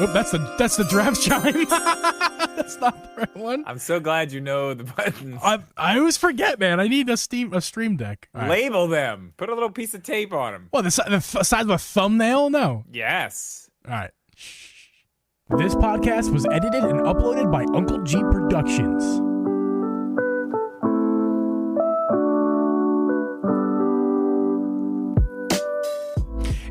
Oh, that's the draft chime. That's not the right one. I'm so glad you know the buttons. I always forget, man. I need a Stream Deck. All right. Label them. Put a little piece of tape on them. Well, the size of a thumbnail? No. Yes. All right. This podcast was edited and uploaded by Uncle Geeb Productions.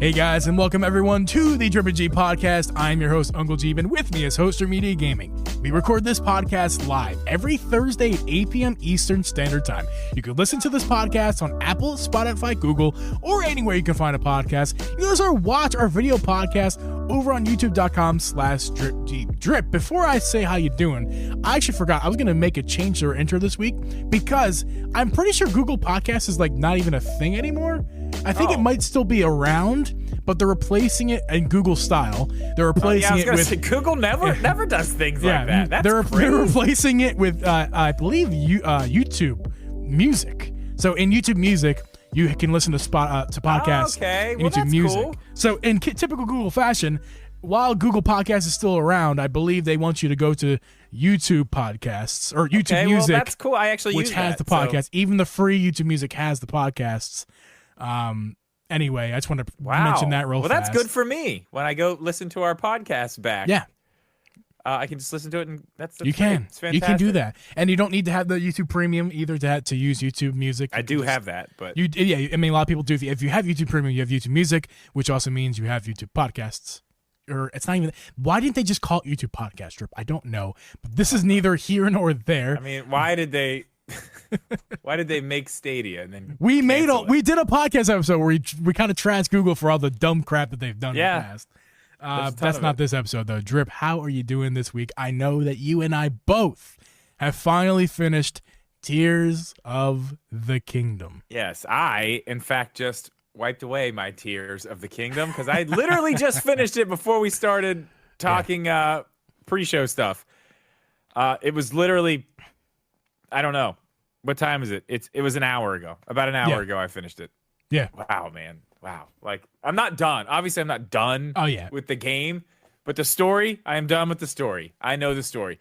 Hey guys, and welcome everyone to the Drip and G podcast. I'm your host, Uncle Geeb, and with me is Hoster Media Gaming. We record this podcast live every Thursday at 8 p.m. Eastern Standard Time. You can listen to this podcast on Apple, Spotify, Google, or anywhere you can find a podcast. You can also watch our video podcast over on youtube.com/drip. Before I say how you doing, I actually forgot. I was going to make a change to our intro this week because I'm pretty sure Google Podcasts is like not even a thing anymore. I think it might still be around, but they're replacing it in Google style. They're replacing it with Google never does things like that. That's they're crazy. replacing it with I believe YouTube Music. So in YouTube Music, you can listen to podcasts. Okay, in well, YouTube that's Music. cool. So in typical Google fashion, while Google Podcasts is still around, I believe they want you to go to YouTube Podcasts or YouTube Music. Well, that's cool. I actually which use has that, the podcast. Even the free YouTube Music has the podcasts. Anyway, I just want to mention that real fast. Well, that's good for me when I go listen to our podcast back. Yeah. I can just listen to it, and that's you great. can. It's fantastic. You can do that, and you don't need to have the YouTube Premium either to use YouTube Music. I do have that, but I mean, a lot of people do. If you have YouTube Premium, you have YouTube Music, which also means you have YouTube Podcasts. Or it's not even. Why didn't they just call it YouTube Podcast Drip? I don't know, but this is neither here nor there. I mean, why did they? Why did they make Stadia and then we did a podcast episode where we kind of trashed Google for all the dumb crap that they've done in the past. That's not this episode though. Drip, how are you doing this week? I know that you and I both have finally finished Tears of the Kingdom. Yes, I in fact just wiped away my Tears of the Kingdom because I literally just finished it before we started talking pre-show stuff. It was literally, I don't know. What time is it? It was an hour ago. About an hour ago I finished it. Yeah. Wow, man. Wow. Like, I'm not done. Obviously, I'm not done with the game. But the story, I am done with the story. I know the story.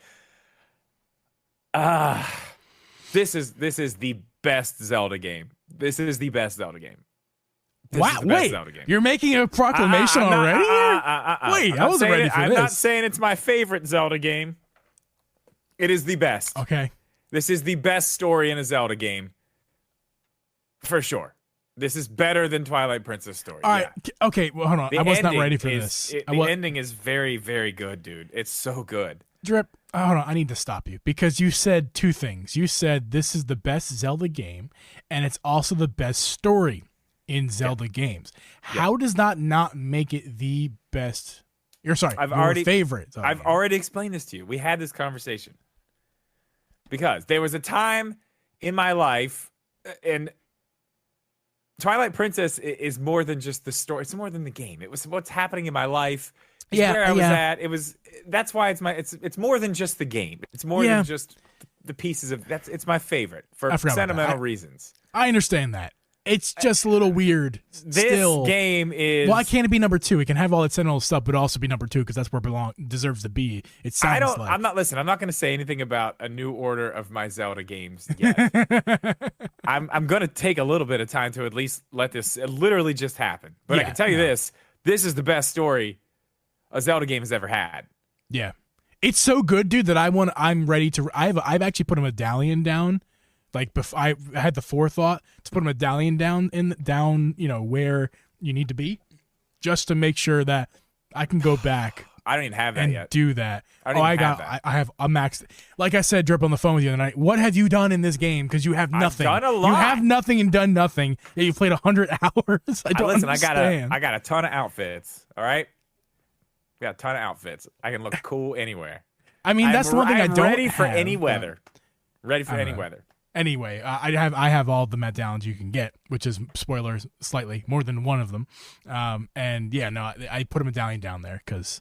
This is the best Zelda game. This is the best Zelda game. Wow, wait. You're making a proclamation already? Wait, I wasn't ready for this. I'm not saying it's my favorite Zelda game. It is the best. Okay. This is the best story in a Zelda game. For sure. This is better than Twilight Princess story. All right. Yeah. Okay, well, hold on. I was not ready for this. The ending is very, very good, dude. It's so good. Drip, hold on. I need to stop you because you said two things. You said this is the best Zelda game, and it's also the best story in Zelda games. How does that not make it the best? Your favorite Zelda I've game? already explained this to you. We had this conversation. Because there was a time in my life, and Twilight Princess is more than just the story. It's more than the game. It was what's happening in my life. It's where I was at. That's why it's more than just the game. It's more than just the pieces of it's my favorite for sentimental reasons. I understand that. It's just a little weird. This game is... Why can't it be number 2? It can have all its sentimental stuff, but also be number 2 because that's where it deserves to be. It sounds like... I'm not going to say anything about a new order of my Zelda games yet. I'm going to take a little bit of time to at least let this literally just happen. But I can tell you this is the best story a Zelda game has ever had. Yeah. It's so good, dude, that I'm ready to... I've actually put a medallion down. Like I had the forethought to put a medallion down, where you need to be, just to make sure that I can go back. I don't even have that yet. Do that. I have a max. Like I said, Drip on the phone with you the other night. What have you done in this game? Because you have nothing. I've done a lot. You have nothing and done nothing. Yeah, you played 100 hours. I don't understand. I got a ton of outfits. All right, got a ton of outfits. I can look cool anywhere. I mean, that's the one thing I don't. Ready for any weather. Ready for any weather. Anyway, I have all the medallions you can get, which is spoilers slightly more than one of them. I put a medallion down there because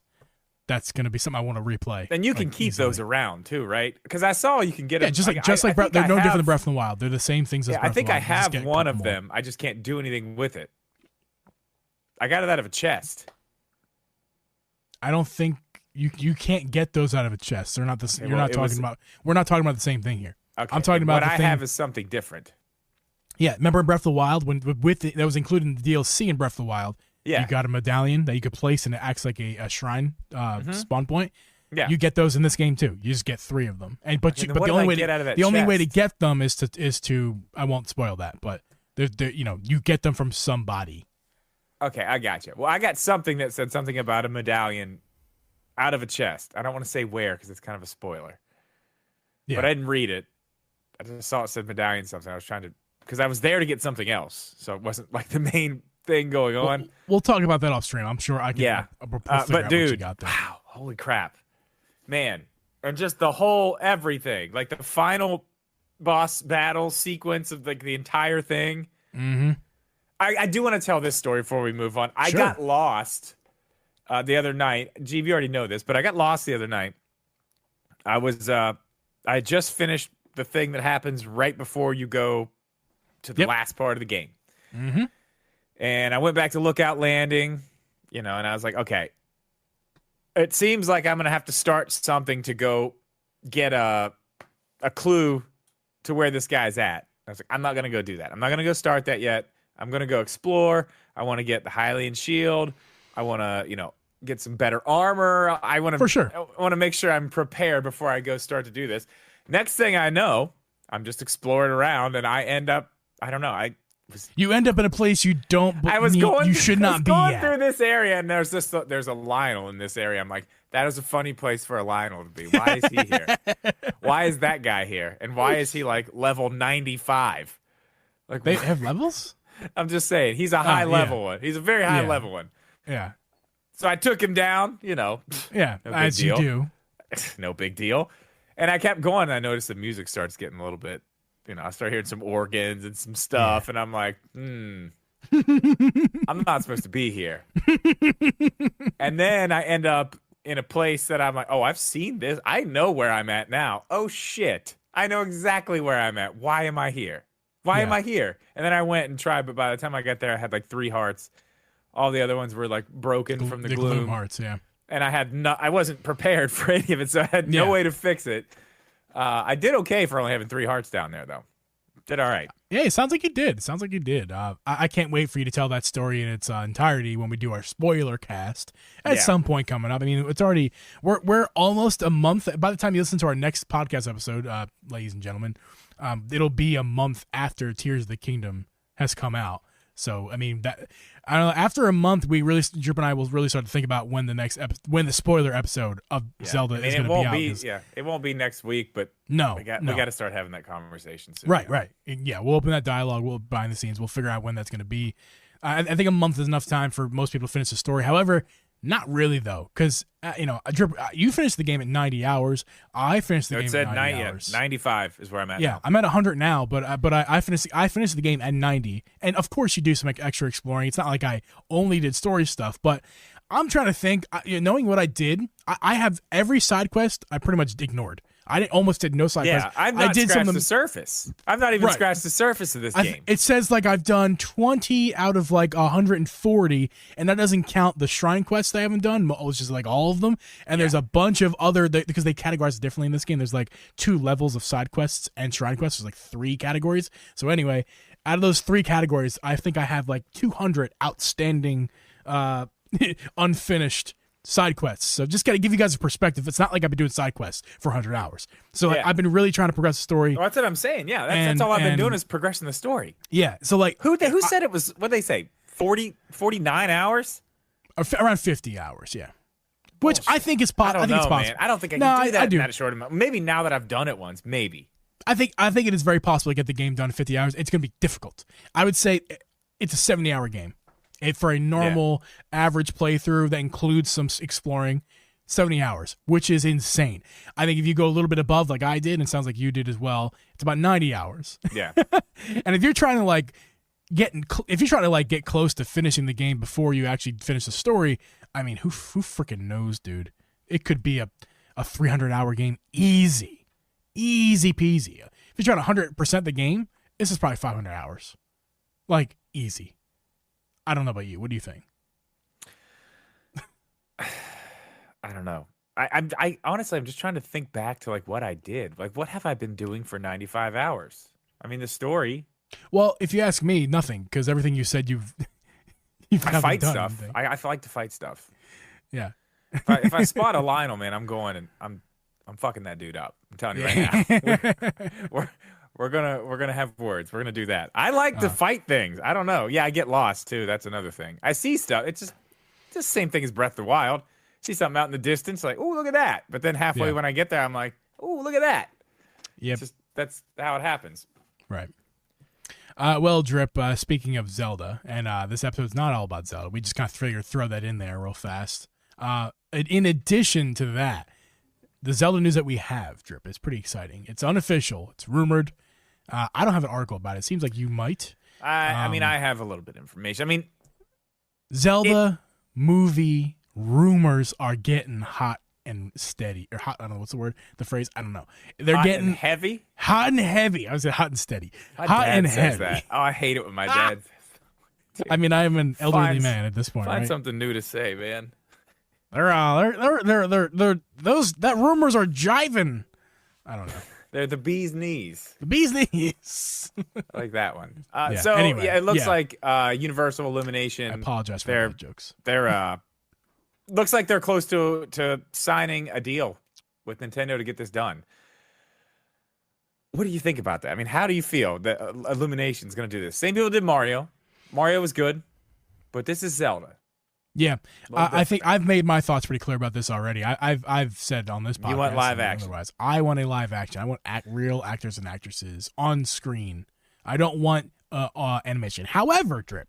that's gonna be something I want to replay. And you can keep those around too, right? Because I saw you can get them. Yeah, just like Breath, they're no different than Breath of the Wild. They're the same things as Breath of the Wild. I think I have one of them. I just can't do anything with it. I got it out of a chest. I don't think you can't get those out of a chest. They're not the. Okay, you're not talking about. We're not talking about the same thing here. Okay, I'm talking about what the I thing, have is something different. Yeah, remember in Breath of the Wild when that was included in the DLC in Breath of the Wild. Yeah, you got a medallion that you could place and it acts like a shrine spawn point. Yeah, you get those in this game too. You just get 3 of them, but Okay, but the only way to get them is to I won't spoil that, but they're you get them from somebody. Okay, I got you. Well, I got something that said something about a medallion out of a chest. I don't want to say where because it's kind of a spoiler. Yeah. But I didn't read it. I just saw it said medallion something. I was trying to, because I was there to get something else, so it wasn't like the main thing going on. We'll talk about that off stream. I'm sure I can. Yeah. But dude, wow, holy crap, man, and just the whole everything, like the final boss battle sequence of like the entire thing. Mm-hmm. I do want to tell this story before we move on. I Sure. got lost the other night. Geeb, you already know this, but I got lost the other night. I had just finished the thing that happens right before you go to the last part of the game. Mm-hmm. And I went back to Lookout Landing, and I was like, okay, it seems like I'm going to have to start something to go get a clue to where this guy's at. I was like, I'm not going to go do that. I'm not going to go start that yet. I'm going to go explore. I want to get the Hylian shield. I want to, get some better armor. I want to, for sure. I want to make sure I'm prepared before I go start to do this. Next thing I know, I'm just exploring around and I end up, I don't know. You end up in a place you don't. You should not be going at. through this area, and there's a Lionel in this area. I'm like, that is a funny place for a Lionel to be. Why is he here? Why is that guy here? And why is he like level 95? Like they have levels? I'm just saying, he's a high level one. He's a very high level one. Yeah. So I took him down. Yeah, no as deal. you do. No big deal. And I kept going. And I noticed the music starts getting a little bit. I start hearing some organs and some stuff, and I'm like, I'm not supposed to be here. And then I end up in a place that I'm like, oh, I've seen this. I know where I'm at now. Oh, shit. I know exactly where I'm at. Why am I here? Why am I here? And then I went and tried, but by the time I got there, I had like 3 hearts. All the other ones were like broken from the gloom hearts, yeah. And I wasn't prepared for any of it, so I had no way to fix it. I did okay for only having 3 hearts down there, though. Did all right. Yeah, it sounds like you did. I can't wait for you to tell that story in its entirety when we do our spoiler cast at some point coming up. I mean, it's already we're almost a month. By the time you listen to our next podcast episode, ladies and gentlemen, it'll be a month after Tears of the Kingdom has come out. So, I mean, I don't know. After a month, Drip and I will really start to think about when the spoiler episode of Zelda is going to be out. Yeah, it won't be next week, but we got to start having that conversation soon. Right. Yeah, we'll open that dialogue. We'll behind the scenes. We'll figure out when that's going to be. I think a month is enough time for most people to finish the story. However, not really though, because Drip, you finished the game at 90 hours. I finished the game at 90 hours. 95 is where I'm at. Yeah, now. I'm at 100 now, but I finished the game at 90, and of course you do some extra exploring. It's not like I only did story stuff, but I'm trying to think. Knowing what I did, I have every side quest I pretty much ignored. I almost did no side quests. I've not scratched the surface. I've not even scratched the surface of this game. It says like I've done 20 out of like 140, and that doesn't count the shrine quests I haven't done. It's just like all of them. And there's a bunch of other, because they categorize it differently in this game. There's like 2 levels of side quests and shrine quests. There's like 3 categories. So anyway, out of those 3 categories, I think I have like 200 outstanding, unfinished side quests. So just got to give you guys a perspective. It's not like I've been doing side quests for 100 hours. So like, I've been really trying to progress the story. Well, that's what I'm saying. Yeah, that's all I've been doing is progressing the story. Yeah. So like, who said it was? What they say? 49 hours? Around 50 hours. Yeah. Which I think is possible. I think it's possible. Man. I don't think I can do that in that short amount. Maybe now that I've done it once, maybe. I think it is very possible to get the game done in 50 hours. It's going to be difficult. I would say it's a 70-hour game. For a normal average playthrough that includes some exploring, 70 hours, which is insane. I think if you go a little bit above like I did, and it sounds like you did as well, it's about 90 hours. Yeah. And if you're trying to get close to finishing the game before you actually finish the story, I mean, who freaking knows, dude? It could be a 300-hour game easy peasy. If you're trying to 100% the game, this is probably 500 hours. Like, easy. I don't know about you. What do you think? I don't know. I honestly, I'm just trying to think back to like what I did. Like, what have I been doing for 95 hours? I mean, the story. Well, if you ask me, nothing, because everything you said you've I haven't fight done stuff. anything. I like to fight stuff. Yeah. If I spot a Lionel, man, I'm going and I'm fucking that dude up. I'm telling you right now. We're gonna have words. We're gonna do that. I like to fight things. I don't know. Yeah, I get lost too. That's another thing. I see stuff. It's just the same thing as Breath of the Wild. See something out in the distance, like, oh, look at that. But then halfway when I get there, I'm like, oh, look at that. Yep. That's how it happens. Right. Well, Drip, speaking of Zelda, and this episode's not all about Zelda. We just kind of figured throw that in there real fast. In addition to that, the Zelda news that we have, Drip, is pretty exciting. It's unofficial. It's rumored. I don't have an article about it. It seems like you might. I mean, I have a little bit of information. I mean, Zelda movie rumors are getting hot and steady, or hot. I don't know what's the word. The phrase. I don't know. They're getting heavy. Hot and heavy. I was saying hot and steady. My hot dad and says heavy. that. Oh, I hate it when my dad. I mean, I'm an elderly man at this point. Find right? something new to say, man. That rumors are jiving. I don't know. They're the bee's knees. The bee's knees. I like that one. Anyway, it looks like Universal Illumination. I apologize for the jokes. They're looks like they're close to signing a deal with Nintendo to get this done. What do you think about that? I mean, how do you feel that Illumination's going to do this? Same people did Mario. Mario was good, but this is Zelda. Yeah, I think I've made my thoughts pretty clear about this already. I've said on this podcast. You want live action? Otherwise, I want a live action. I want real actors and actresses on screen. I don't want animation. However, Drip,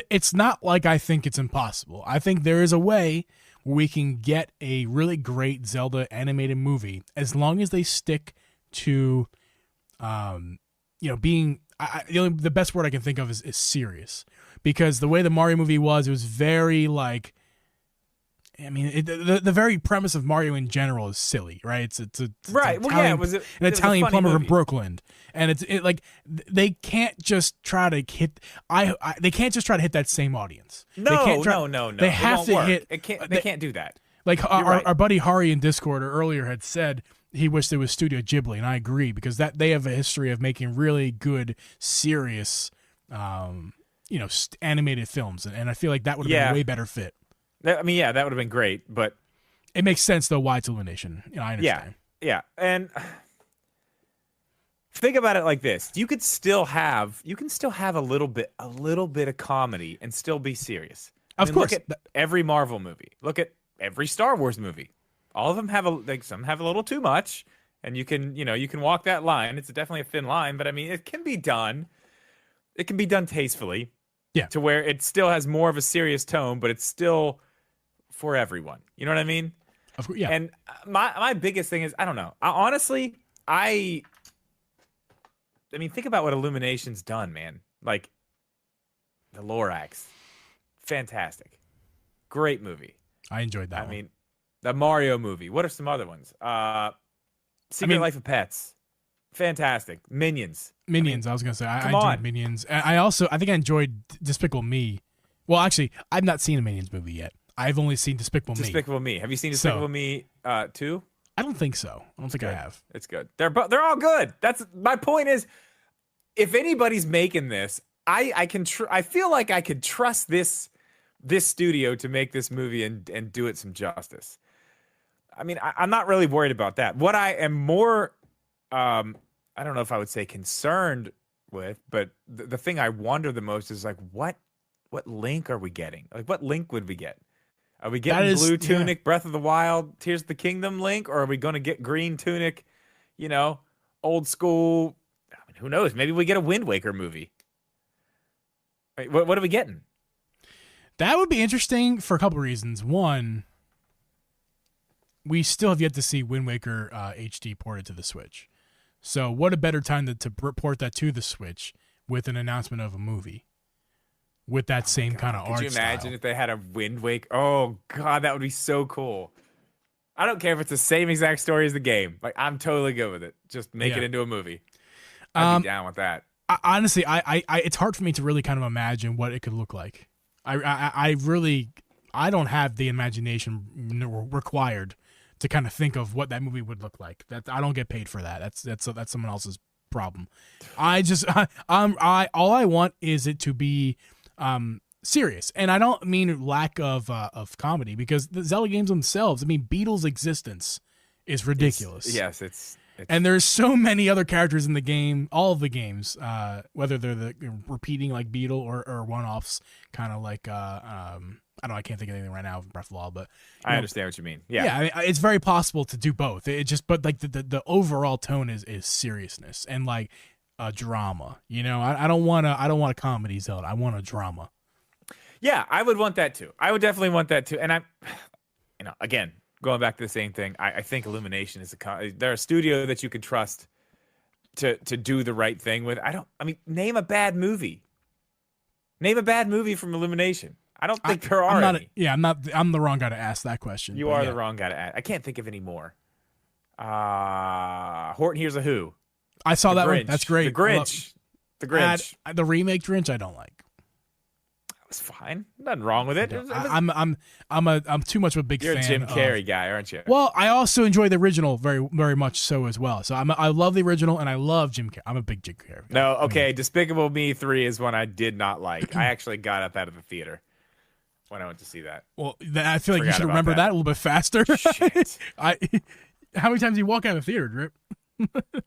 it's not like I think it's impossible. I think there is a way where we can get a really great Zelda animated movie as long as they stick to, being. The best word I can think of is serious. Because the way the Mario movie was, it was very like, I mean, the very premise of Mario in general is silly, right? It's right. Well, yeah, it was an Italian plumber from Brooklyn, and it's like they can't just try to hit. They can't just try to hit that same audience. No. They have to hit. They can't do that. Like our buddy Hari in Discord earlier had said. He wished it was Studio Ghibli, and I agree because they have a history of making really good, serious, animated films, and I feel like that would have been a way better fit. I mean, yeah, that would have been great, but it makes sense though why it's Illumination. I understand. Yeah, and think about it like this: you can still have a little bit of comedy and still be serious. Of course, look at every Marvel movie. Look at every Star Wars movie. All of them have some have a little too much, and you can walk that line. It's definitely a thin line, but I mean, it can be done. It can be done tastefully, to where it still has more of a serious tone, but it's still for everyone. You know what I mean? Of course, yeah. And my biggest thing is, I don't know. Honestly, I mean, think about what Illumination's done, man. Like the Lorax, fantastic, great movie. I enjoyed that. I mean. The Mario movie. What are some other ones? Secret Life of Pets. Fantastic. Minions. I was going to say. I enjoyed Minions. I think I enjoyed Despicable Me. Well, actually, I've not seen a Minions movie yet. I've only seen Despicable Me. Despicable Me. Have you seen Despicable Me 2? I don't think so. I don't think I have. It's good. They're all good. That's my point is, if anybody's making this, I feel like I could trust this studio to make this movie and do it some justice. I mean, I'm not really worried about that. What I am more, I don't know if I would say concerned with, but the thing I wonder the most is like, what Link are we getting? Like, what Link would we get? Are we getting Blue Tunic, Breath of the Wild, Tears of the Kingdom Link, or are we going to get Green Tunic, old school? I mean, who knows? Maybe we get a Wind Waker movie. Wait, what are we getting? That would be interesting for a couple of reasons. One, we still have yet to see Wind Waker HD ported to the Switch. So what a better time to port that to the Switch with an announcement of a movie with that same kind of art style. Could you imagine if they had a Wind Waker? Oh, God, that would be so cool. I don't care if it's the same exact story as the game. Like, I'm totally good with it. Just make it into a movie. I'd be down with that. Honestly, it's hard for me to really kind of imagine what it could look like. I don't have the imagination required to kind of think of what that movie would look like. That I don't get paid for that. That's someone else's problem. All I want is it to be serious, and I don't mean lack of comedy, because the Zelda games themselves, I mean, Beetle's existence is ridiculous. It's and there's so many other characters in the game, all of the games, whether they're the repeating like Beetle or one-offs, kind of like I don't know, I can't think of anything right now from Breath of the Wild, but I understand what you mean. Yeah, I mean, it's very possible to do both. But like the overall tone is seriousness and like a drama. You know, I don't want a comedy Zelda. I want a drama. Yeah, I would want that too. I would definitely want that too. And I'm, again, going back to the same thing, I think Illumination is they're a studio that you can trust to do the right thing with. Name a bad movie. Name a bad movie from Illumination. I don't think there are any. I'm the wrong guy to ask that question. You are the wrong guy to ask. I can't think of any more. Horton Hears a Who. I saw that one. That's great. The Grinch. The remake Grinch I don't like. Was fine. Nothing wrong with it. I'm too much of a big fan. You're a Jim Carrey guy, aren't you? Well, I also enjoy the original very, very much so as well. So I love the original, and I love Jim Carrey. I'm a big Jim Carrey guy. No, okay. Despicable Me 3 is one I did not like. I actually got up out of the theater when I went to see that. Well, I feel like you should remember that a little bit faster. Shit. How many times do you walk out of the theater, Drip?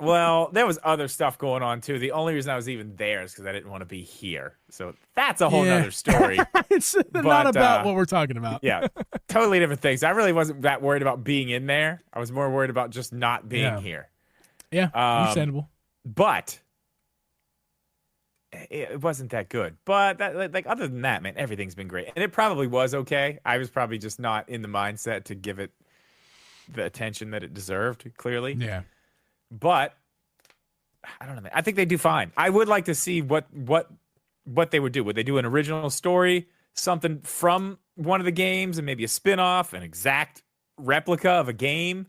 Well, there was other stuff going on too. The only reason I was even there is because I didn't want to be here. So that's a whole nother story. It's not about what we're talking about. Yeah, totally different things. I really wasn't that worried about being in there. I was more worried about just not being here. Yeah, understandable. But it wasn't that good. But other than that, man, everything's been great. And it probably was okay. I was probably just not in the mindset to give it the attention that it deserved, clearly. Yeah. But I don't know, man. I think they do fine. I would like to see what they would do. Would they do an original story, something from one of the games, and maybe a spin-off, an exact replica of a game?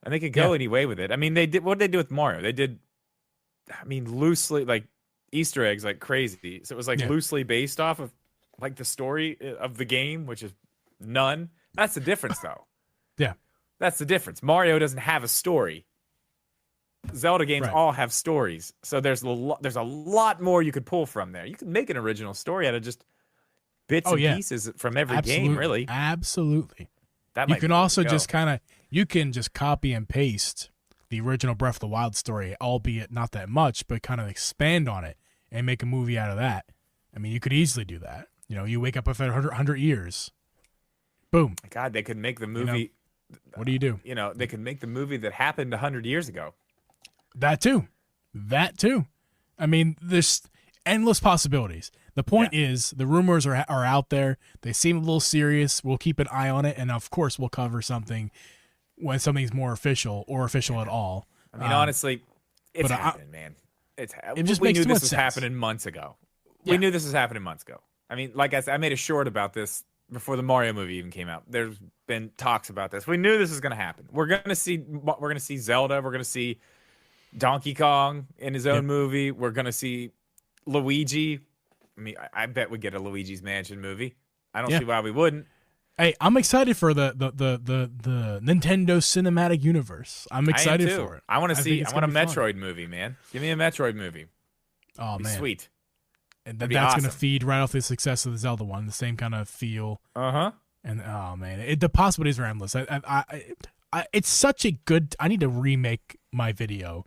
And they could go any way with it. I mean, they did. What did they do with Mario? They did, loosely, like Easter eggs like crazy. So it was loosely based off of like the story of the game, which is none. That's the difference, though. Yeah, that's the difference. Mario doesn't have a story. Zelda games all have stories, so there's a lot more you could pull from there. You could make an original story out of just bits and pieces from every game, really. Absolutely. You can also just copy and paste the original Breath of the Wild story, albeit not that much, but kind of expand on it and make a movie out of that. I mean, you could easily do that. You know, you wake up after 100 years, boom. God, they could make the movie. What do you do? They could make the movie that happened 100 years ago. That too. I mean, there's endless possibilities. The point is, the rumors are out there. They seem a little serious. We'll keep an eye on it, and of course, we'll cover something when something's more official or official at all. I mean, honestly, it's happening, man. It just we makes knew too this much was sense. happening months ago. We knew this was happening months ago. I mean, like I said, I made a short about this before the Mario movie even came out. There's been talks about this. We knew this was going to happen. We're going to see Zelda. We're going to see Donkey Kong in his own movie. We're going to see Luigi. I mean, I bet we get a Luigi's Mansion movie. I don't see why we wouldn't. Hey, I'm excited for the Nintendo Cinematic Universe. I'm excited for it. I want a Metroid movie, man. Give me a Metroid movie. Oh, man. Sweet. And that's awesome. Going to feed right off the success of the Zelda one, the same kind of feel. And oh man, the possibilities are endless. It's such a good. I need to remake my video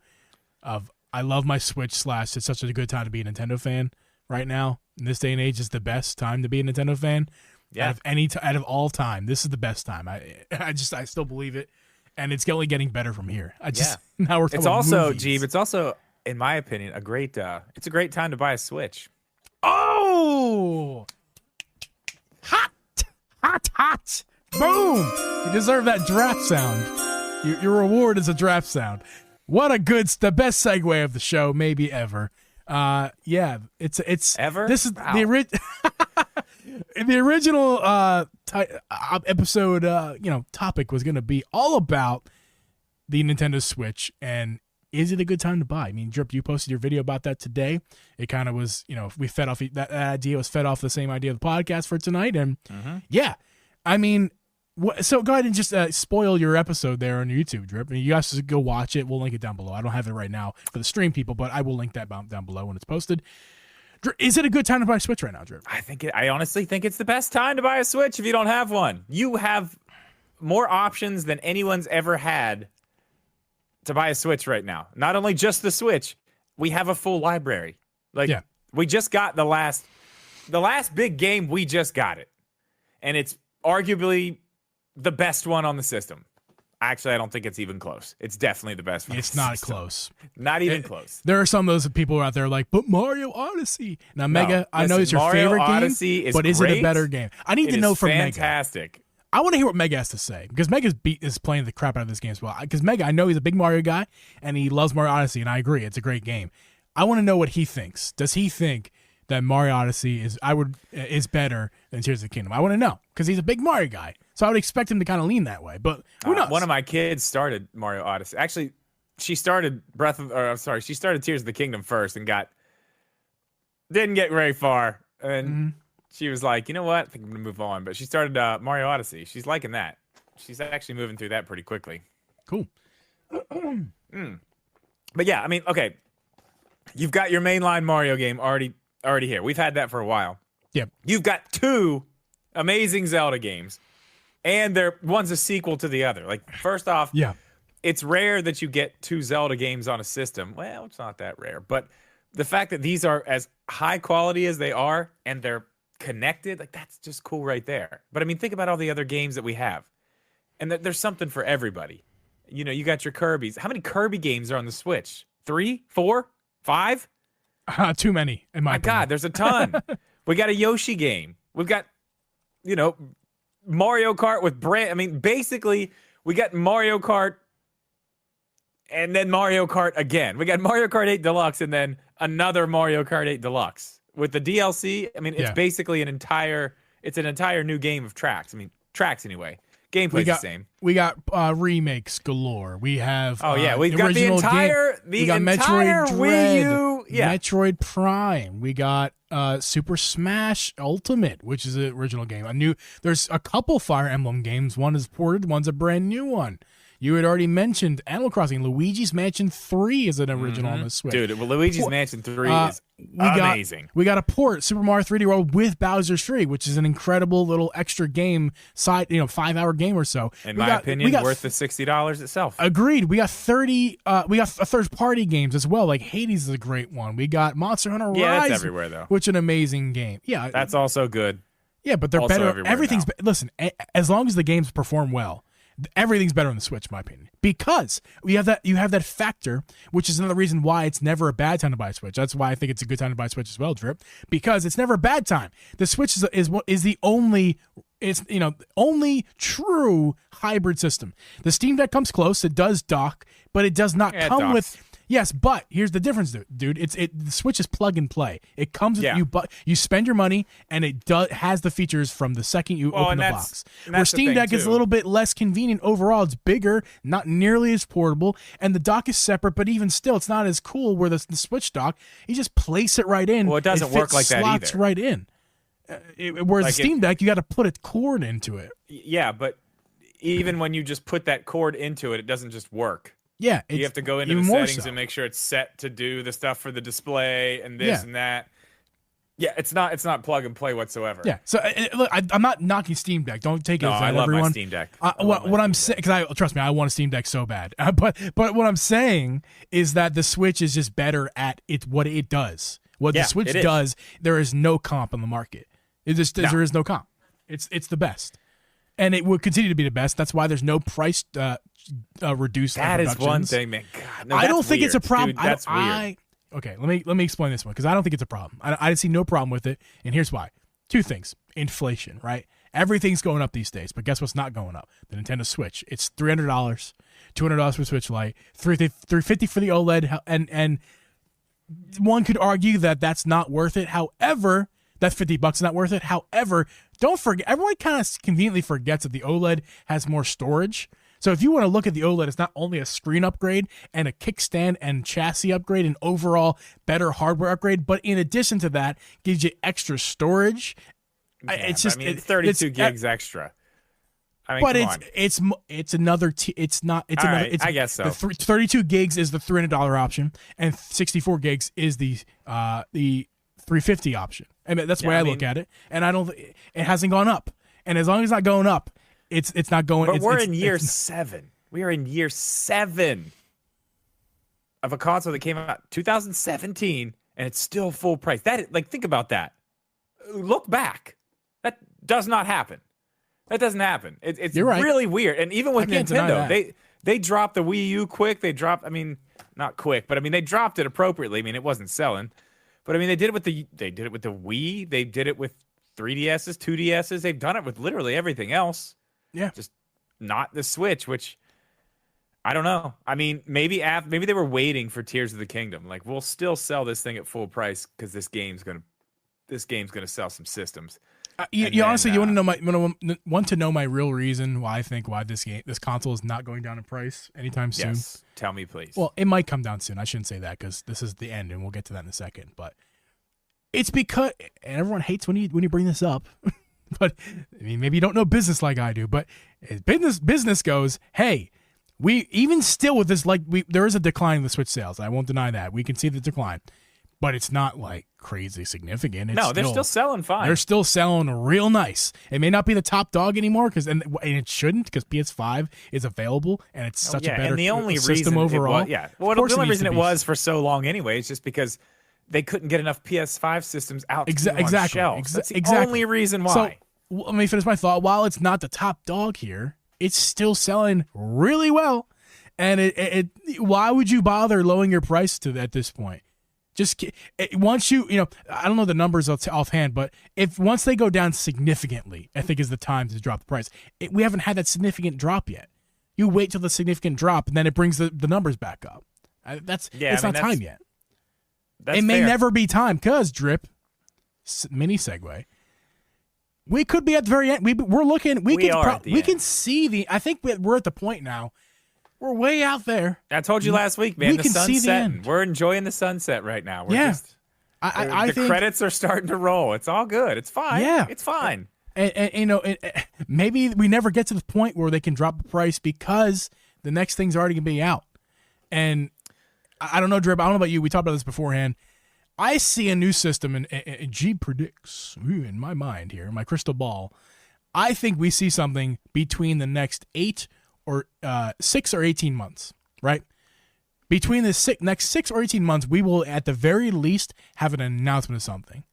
of I love my Switch / it's such a good time to be a Nintendo fan right now. In this day and age, is the best time to be a Nintendo fan. Yeah. Out of all time, this is the best time. I still believe it, and it's only getting better from here. Now we're talking It's about also movies. Geeb. It's also, in my opinion, a great time to buy a Switch. Oh, hot. Boom. You deserve that draft sound. Your reward is a draft sound. What the best segue of the show, maybe ever. It's ever. This is the original episode. Topic was going to be all about the Nintendo Switch and is it a good time to buy? I mean, Drip, you posted your video about that today. It kind of was, we fed off that idea was fed off the same idea of the podcast for tonight, and I mean, So go ahead and just spoil your episode there on YouTube, Drip. And you guys just go watch it. We'll link it down below. I don't have it right now for the stream people, but I will link that down below when it's posted. Is it a good time to buy a Switch right now, Drip? I honestly think it's the best time to buy a Switch if you don't have one. You have more options than anyone's ever had to buy a Switch right now. Not only just the Switch, we have a full library. We just got the last big game. We just got it, and it's arguably the best one on the system. Actually, I don't think it's even close. It's definitely the best one. It's not close. Not even close. There are some of those people out there like, but Mario Odyssey. Now, Mega, I know it's your favorite Odyssey game, but is it a better game? I need to know from Mega. Fantastic. I want to hear what Mega has to say, because Mega is playing the crap out of this game as well. Because Mega, I know he's a big Mario guy, and he loves Mario Odyssey, and I agree, it's a great game. I want to know what he thinks. Does he think that Mario Odyssey is better than Tears of the Kingdom? I want to know, because he's a big Mario guy, so I would expect him to kind of lean that way. But who knows? One of my kids started Mario Odyssey. Actually, she started she started Tears of the Kingdom first and didn't get very far, and. She was like, you know what? I think I'm going to move on. But she started Mario Odyssey. She's liking that. She's actually moving through that pretty quickly. Cool. But yeah, I mean, okay. You've got your mainline Mario game already here. We've had that for a while. Yep. You've got 2 amazing Zelda games. And one's a sequel to the other. Like, first off, it's rare that you get 2 Zelda games on a system. Well, it's not that rare. But the fact that these are as high quality as they are, and they're connected, like, that's just cool right there. But I mean, think about all the other games that we have, and there's something for everybody. You know, you got your Kirby's. How many Kirby games are on the Switch? 3, 4, 5? Too many, in my opinion. God, there's a ton. We got a Yoshi game. We've got, Mario Kart with basically, we got Mario Kart and then Mario Kart again. We got Mario Kart 8 Deluxe and then another Mario Kart 8 Deluxe. With the DLC, I mean, it's basically an entire new game of tracks. I mean, tracks anyway. Gameplay's the same. We got remakes galore. We have we've got the entire Metroid Wii U, Metroid Prime. We got Super Smash Ultimate, which is the original game. There's a couple Fire Emblem games. One is ported, one's a brand new one. You had already mentioned Animal Crossing. Luigi's Mansion 3 is an original on the Switch. Dude, Luigi's Mansion 3 is amazing. We got a port, Super Mario 3D World with Bowser's Fury, which is an incredible little extra game, 5-hour game or so. In my opinion, worth the $60 itself. Agreed. We got we got third-party games as well. Like Hades is a great one. We got Monster Hunter Rise. Yeah, that's everywhere though. Which is an amazing game. Yeah, that's also good. Yeah, but they're also better. Everything's listen. As long as the games perform well, everything's better on the Switch, in my opinion, because you have that factor, which is another reason why it's never a bad time to buy a Switch. That's why I think it's a good time to buy a Switch as well, Drip, because it's never a bad time. The Switch is the only only true hybrid system. The Steam Deck comes close. It does dock, but it does not come with. Yes, but here's the difference, dude. The Switch is plug and play. It comes with you, but you spend your money, and it has the features from the second you open the box. Where Steam Deck is a little bit less convenient overall. It's bigger, not nearly as portable, and the dock is separate. But even still, it's not as cool. Where the Switch dock, you just place it right in. Well, it doesn't work like that either. Slots right in. Whereas the Steam Deck, you got to put a cord into it. Yeah, but even when you just put that cord into it, it doesn't just work. Yeah, you have to go into the settings and make sure it's set to do the stuff for the display and this and that. Yeah, it's not plug and play whatsoever. Yeah, so look, I'm not knocking Steam Deck. Don't take it as that, I love everyone. My Steam Deck. What I'm saying, because trust me, I want a Steam Deck so bad. But what I'm saying is that the Switch is just better at what it does. What the Switch does, there is no comp on the market. There is no comp. It's the best, and it will continue to be the best. That's why there's no price reduced. That is one thing, man. God, no, I don't think it's a problem. Dude, that's weird. Okay, let me explain this one, because I don't think it's a problem. I see no problem with it, and here's why. 2 things. Inflation, right? Everything's going up these days, but guess what's not going up? The Nintendo Switch. It's $300, $200 for Switch Lite, $350 for the OLED, and one could argue that that's not worth it. However, that $50 is not worth it. However, don't forget, everyone kind of conveniently forgets that the OLED has more storage. So if you want to look at the OLED, it's not only a screen upgrade and a kickstand and chassis upgrade and overall better hardware upgrade, but in addition to that, gives you extra storage. Yeah, it's 32 gigs extra. I mean, but come on. it's another. It's not. It's All another. right, It's I guess so. The 32 gigs is the $300 option, and 64 gigs is the 350 option. And that's the way I look at it. And I don't. It hasn't gone up. And as long as it's not going up, it's not going. But we're in year 7. We are in year 7 of a console that came out 2017, and it's still full price. Think about that. Look back. That does not happen. That doesn't happen. It's You're right. really weird. And even with Nintendo, they dropped the Wii U quick. They dropped. I mean, not quick, but I mean they dropped it appropriately. I mean, it wasn't selling, but I mean they did it with the Wii. They did it with 3DSs, 2DSs. They've done it with literally everything else. Yeah. Just not the Switch, which I don't know. I mean, maybe they were waiting for Tears of the Kingdom. Like, we'll still sell this thing at full price because this game's gonna sell some systems. You honestly, you want to know my real reason why this console is not going down in price anytime soon? Yes, tell me please. Well, it might come down soon. I shouldn't say that because this is the end, and we'll get to that in a second. But it's because, and everyone hates when you bring this up, but I mean, maybe you don't know business like I do. But as business goes, hey, we even still with this, there is a decline in the Switch sales. I won't deny that. We can see the decline. But it's not like crazy significant. They're still selling fine. They're still selling real nice. It may not be the top dog anymore and it shouldn't because PS5 is available and it's such a better and the only system reason overall. The only reason it was for so long anyway is just because they couldn't get enough PS5 systems out on shelves. That's the only reason why. So let me finish my thought. While it's not the top dog here, it's still selling really well. And why would you bother lowering your price at this point? Just once I don't know the numbers offhand, but once they go down significantly, I think is the time to drop the price. We haven't had that significant drop yet. You wait till the significant drop, and then it brings the numbers back up. It's not time yet. It may never be time because Drip, mini segue. We could be at the very end. We're looking. We can see I think we're at the point now. We're way out there. I told you last week, man. We the can sun's see the setting. end. We're enjoying the sunset right now. I think credits are starting to roll. It's all good. It's fine. Yeah, it's fine. And maybe we never get to the point where they can drop the price because the next thing's already gonna be out. And I don't know, Drip. I don't know about you. We talked about this beforehand. I see a new system, and Geeb predicts in my mind here, my crystal ball. I think we see something between the next 8 or 6 or 18 months, right? Between the next 6 or 18 months, we will at the very least have an announcement of something.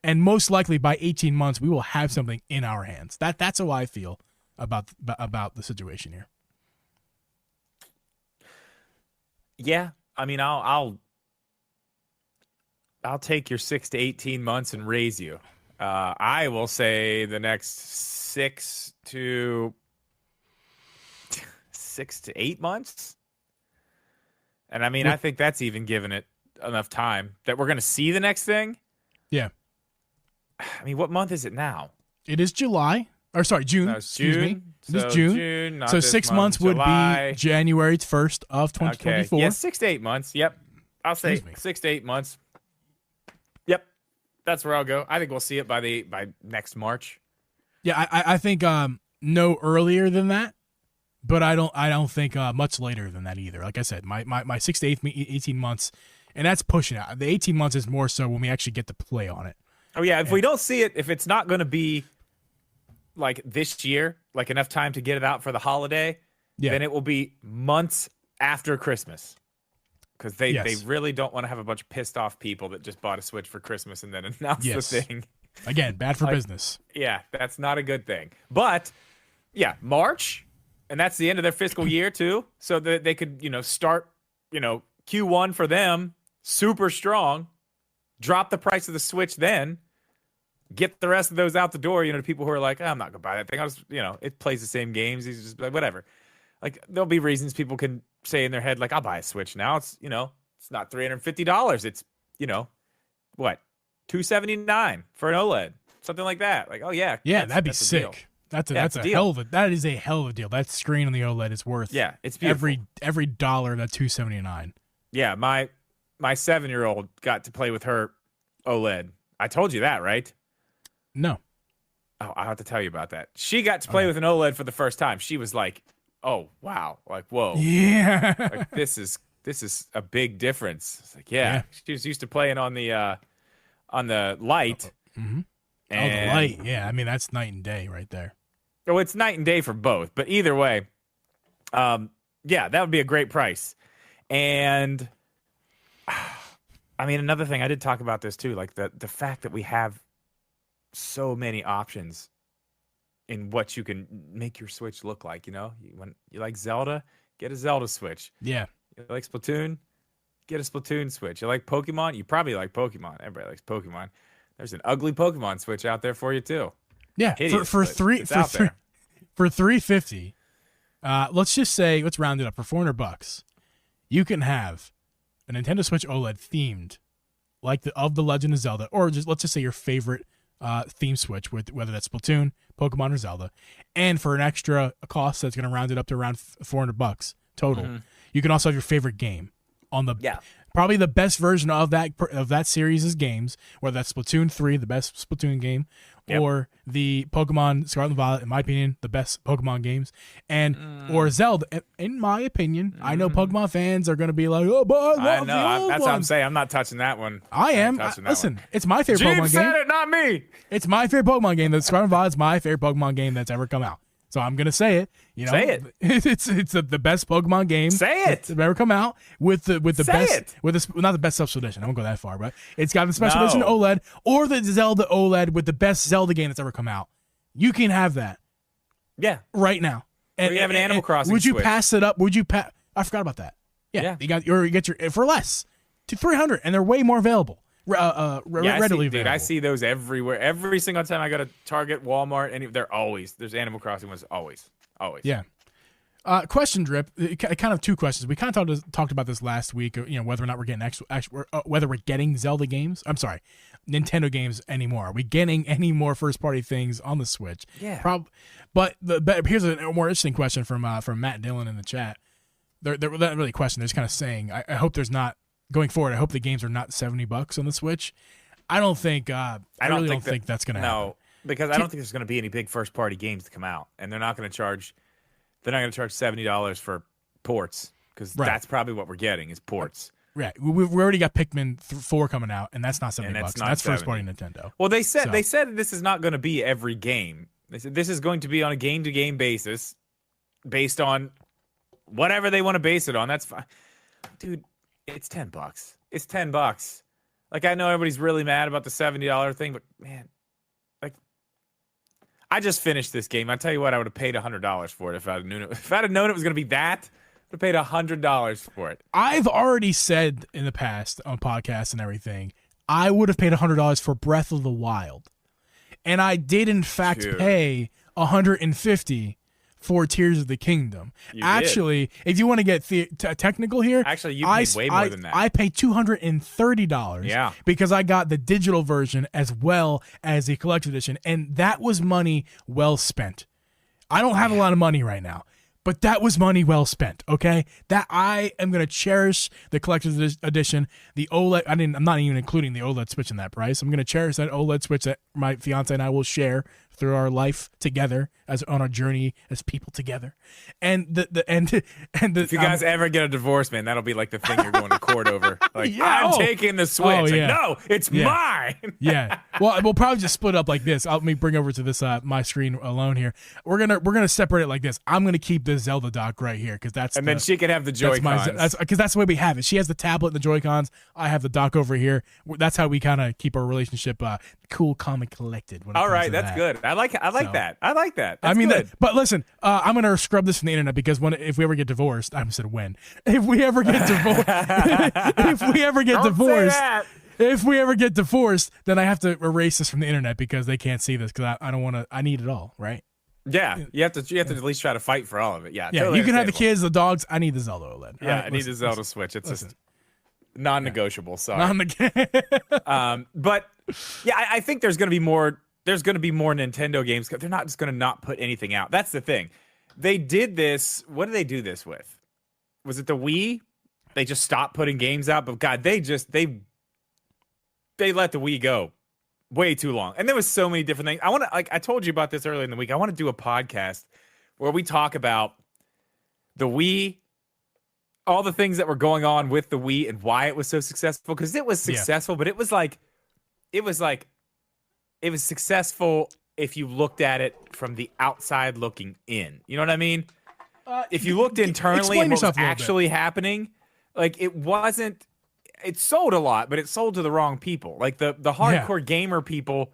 And most likely by 18 months, we will have something in our hands. That's how I feel about the situation here. Yeah, I mean, I'll take your 6 to 18 months and raise you. I will say the next 6 to 8 months. And I mean, I think that's even giving it enough time that we're going to see the next thing. Yeah. I mean, what month is it now? It is July. Or sorry, June. No, excuse me. It is June. Not so this 6 month, months would July. be January 1st of 2024. Okay. Yeah, 6 to 8 months. Yep. I'll say 6 to 8 months. Yep. That's where I'll go. I think we'll see it by next March. Yeah, I think no earlier than that. But I don't think much later than that either. Like I said, my 6 to 18 months, and that's pushing it. The 18 months is more so when we actually get to play on it. Oh, yeah. If we don't see it, if it's not going to be like this year, like enough time to get it out for the holiday, then it will be months after Christmas. Because they really don't want to have a bunch of pissed off people that just bought a Switch for Christmas and then announced the thing. Again, bad for business. Yeah, that's not a good thing. But, yeah, March... And that's the end of their fiscal year, too. So that they could, start, Q1 for them, super strong, drop the price of the Switch then, get the rest of those out the door, to people who are like, I'm not going to buy that thing. It plays the same games. He's just like, whatever. Like, there'll be reasons people can say in their head, like, I'll buy a Switch now. It's, it's not $350. It's, what, $279 for an OLED. Something like that. Like, oh, yeah. Yeah, that'd be sick. That is a hell of a deal. That screen on the OLED is worth it's beautiful. every dollar of that $279. Yeah, my 7-year-old got to play with her OLED. I told you that, right? No. Oh, I have to tell you about that. She got to play with an OLED for the first time. She was like, "Oh wow, like whoa, Yeah. like this is a big difference." It's like, yeah, she was used to playing on the light. Mm-hmm. And, the light. Yeah, I mean that's night and day right there. Oh, it's night and day for both. But either way, yeah, that would be a great price. And I mean, another thing, I did talk about this too, like the fact that we have so many options in what you can make your Switch look like. When you like Zelda, get a Zelda Switch. Yeah. You like Splatoon, get a Splatoon Switch. You like Pokemon, you probably like Pokemon. Everybody likes Pokemon. There's an ugly Pokemon Switch out there for you too. Yeah, Hideous, for $350. Let's just say, let's round it up for $400. You can have a Nintendo Switch OLED themed, like the Legend of Zelda, or just let's just say your favorite theme Switch, with whether that's Splatoon, Pokemon, or Zelda, and for an extra cost that's going to round it up to around $400 total. Mm-hmm. You can also have your favorite game on the probably the best version of that series' games, whether that's Splatoon 3, the best Splatoon game, or the Pokemon Scarlet and Violet, in my opinion, the best Pokemon games, and or Zelda. In my opinion, I know Pokemon fans are going to be like, "Oh, but I love the old that's one." what I'm saying. I'm not touching that one. I am. Listen, it's my favorite Pokemon game. said it, not me. It's my favorite Pokemon game. The Scarlet and Violet's my favorite Pokemon game that's ever come out. So I'm gonna say it. Say it. It's the best Pokemon game. Say it. That's ever come out with the best not the best special edition. I won't go that far, but it's got the special edition OLED or the Zelda OLED with the best Zelda game that's ever come out. You can have that. Yeah. Right now. And you have an Animal Crossing. Would you Switch. pass it up? I forgot about that. Yeah. You get your for less to $300, and they're way more available. Readily available. Dude, I see those everywhere. Every single time I go to Target, Walmart, there's Animal Crossing ones always. Yeah. Question drip. Kind of two questions. We kind of talked about this last week. Whether or not we're getting whether we're getting Zelda games. I'm sorry, Nintendo games anymore. Are we getting any more first party things on the Switch? Yeah. But here's a more interesting question from Matt Dillon in the chat. They're not really a question. They're just kind of saying, I hope there's not. Going forward, I hope the games are not $70 on the Switch. I don't think. I really don't think that's going to happen. No, because I don't think there's going to be any big first-party games to come out, and they're not going to charge. They're not going to charge $70 for ports, because that's probably what we're getting is ports. Right. We already got Pikmin 4 coming out, and that's not $70. That's first-party Nintendo. Well, they said this is not going to be every game. They said this is going to be on a game-to-game basis, based on whatever they want to base it on. That's fine, dude. It's $10. It's $10. Like, I know everybody's really mad about the $70 thing, but man, like, I just finished this game. I tell you what, I would have paid $100 for it if I'd known it. If I'd have known it was going to be that, I would have paid $100 for it. I've already said in the past on podcasts and everything, I would have paid $100 for Breath of the Wild, and I did in fact pay $150 for Tears of the Kingdom. Actually, if you want to get technical here, you paid way more than that. I paid $230. Yeah, because I got the digital version as well as the collector's edition, and that was money well spent. I don't have a lot of money right now, but that was money well spent. Okay, that I am gonna cherish the collector's edition, the OLED. I'm not even including the OLED Switch in that price. I'm gonna cherish that OLED Switch that my fiance and I will share through our life together, as on our journey as people together. And if you guys ever get a divorce, man, that'll be like the thing you're going to court over. Like, I'm taking the Switch. Oh, yeah. Like, no, it's mine. Yeah. Well, we'll probably just split up like this. Let me bring over to this my screen alone here. We're gonna separate it like this. I'm gonna keep this Zelda dock right here because then she can have the Joy-Cons. Because that's the way we have it. She has the tablet and the Joy-Cons. I have the dock over here. That's how we kind of keep our relationship cool, calm, and collected. All right, that's good. I like that. I like that. That's good. But listen, I'm gonna scrub this from the internet because if we ever get divorced, I said when. If we ever get divorced, if we ever get divorced, then I have to erase this from the internet because they can't see this because I don't want to. I need it all, right? Yeah, you have to at least try to fight for all of it. Yeah, totally. You can have the kids, the dogs. I need the Zelda OLED. Yeah, I need the Zelda Switch. It's just non-negotiable. Sorry. But yeah, I think there's going to be more. There's going to be more Nintendo games. They're not just going to not put anything out. That's the thing. They did this. What did they do this with? Was it the Wii? They just stopped putting games out. But God, they let the Wii go way too long. And there was so many different things. I told you about this earlier in the week. I want to do a podcast where we talk about the Wii, all the things that were going on with the Wii and why it was so successful. Because it was successful, but it was successful if you looked at it from the outside looking in. You know what I mean? If you looked internally at what was actually happening, like it wasn't. It sold a lot, but it sold to the wrong people. Like the hardcore gamer people,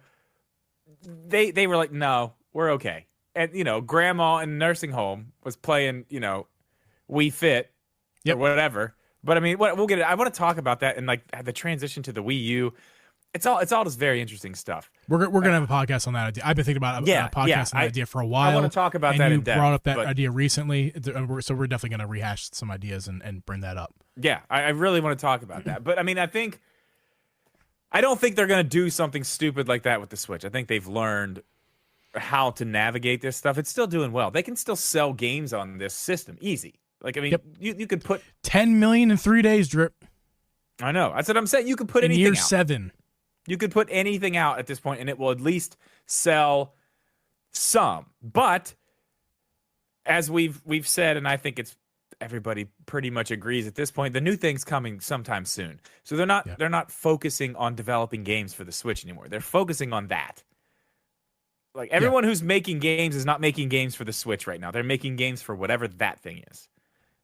they were like, no, we're okay. And grandma in a nursing home was playing, Wii Fit or whatever. But I mean, we'll get it. I want to talk about that and like the transition to the Wii U. It's all just very interesting stuff. We're gonna have a podcast on that idea. I've been thinking about a podcast on that idea for a while. I want to talk about that in depth. You brought up that idea recently, so we're definitely gonna rehash some ideas and bring that up. Yeah, I really want to talk about that. But I mean, I don't think they're gonna do something stupid like that with the Switch. I think they've learned how to navigate this stuff. It's still doing well. They can still sell games on this system easy. Like I mean, you could put 10 million in 3 days, Drip. I know. That's what I'm saying. You could put anything year out. 7. You could put anything out at this point, and it will at least sell some. But as we've said, and I think everybody pretty much agrees at this point, the new thing's coming sometime soon. So they're not focusing on developing games for the Switch anymore. They're focusing on that. Like everyone who's making games is not making games for the Switch right now. They're making games for whatever that thing is.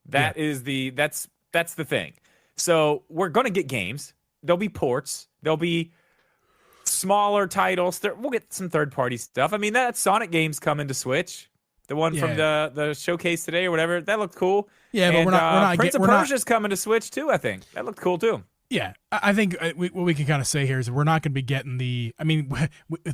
That's the thing. So we're gonna get games. There'll be ports. There'll be smaller titles. We'll get some third-party stuff. I mean, that Sonic game's coming to Switch. The one from the showcase today or whatever, that looked cool. Yeah, but we're not. Prince of Persia's coming to Switch too. I think that looked cool too. Yeah, I think what we can kind of say here is we're not going to be getting the. I mean,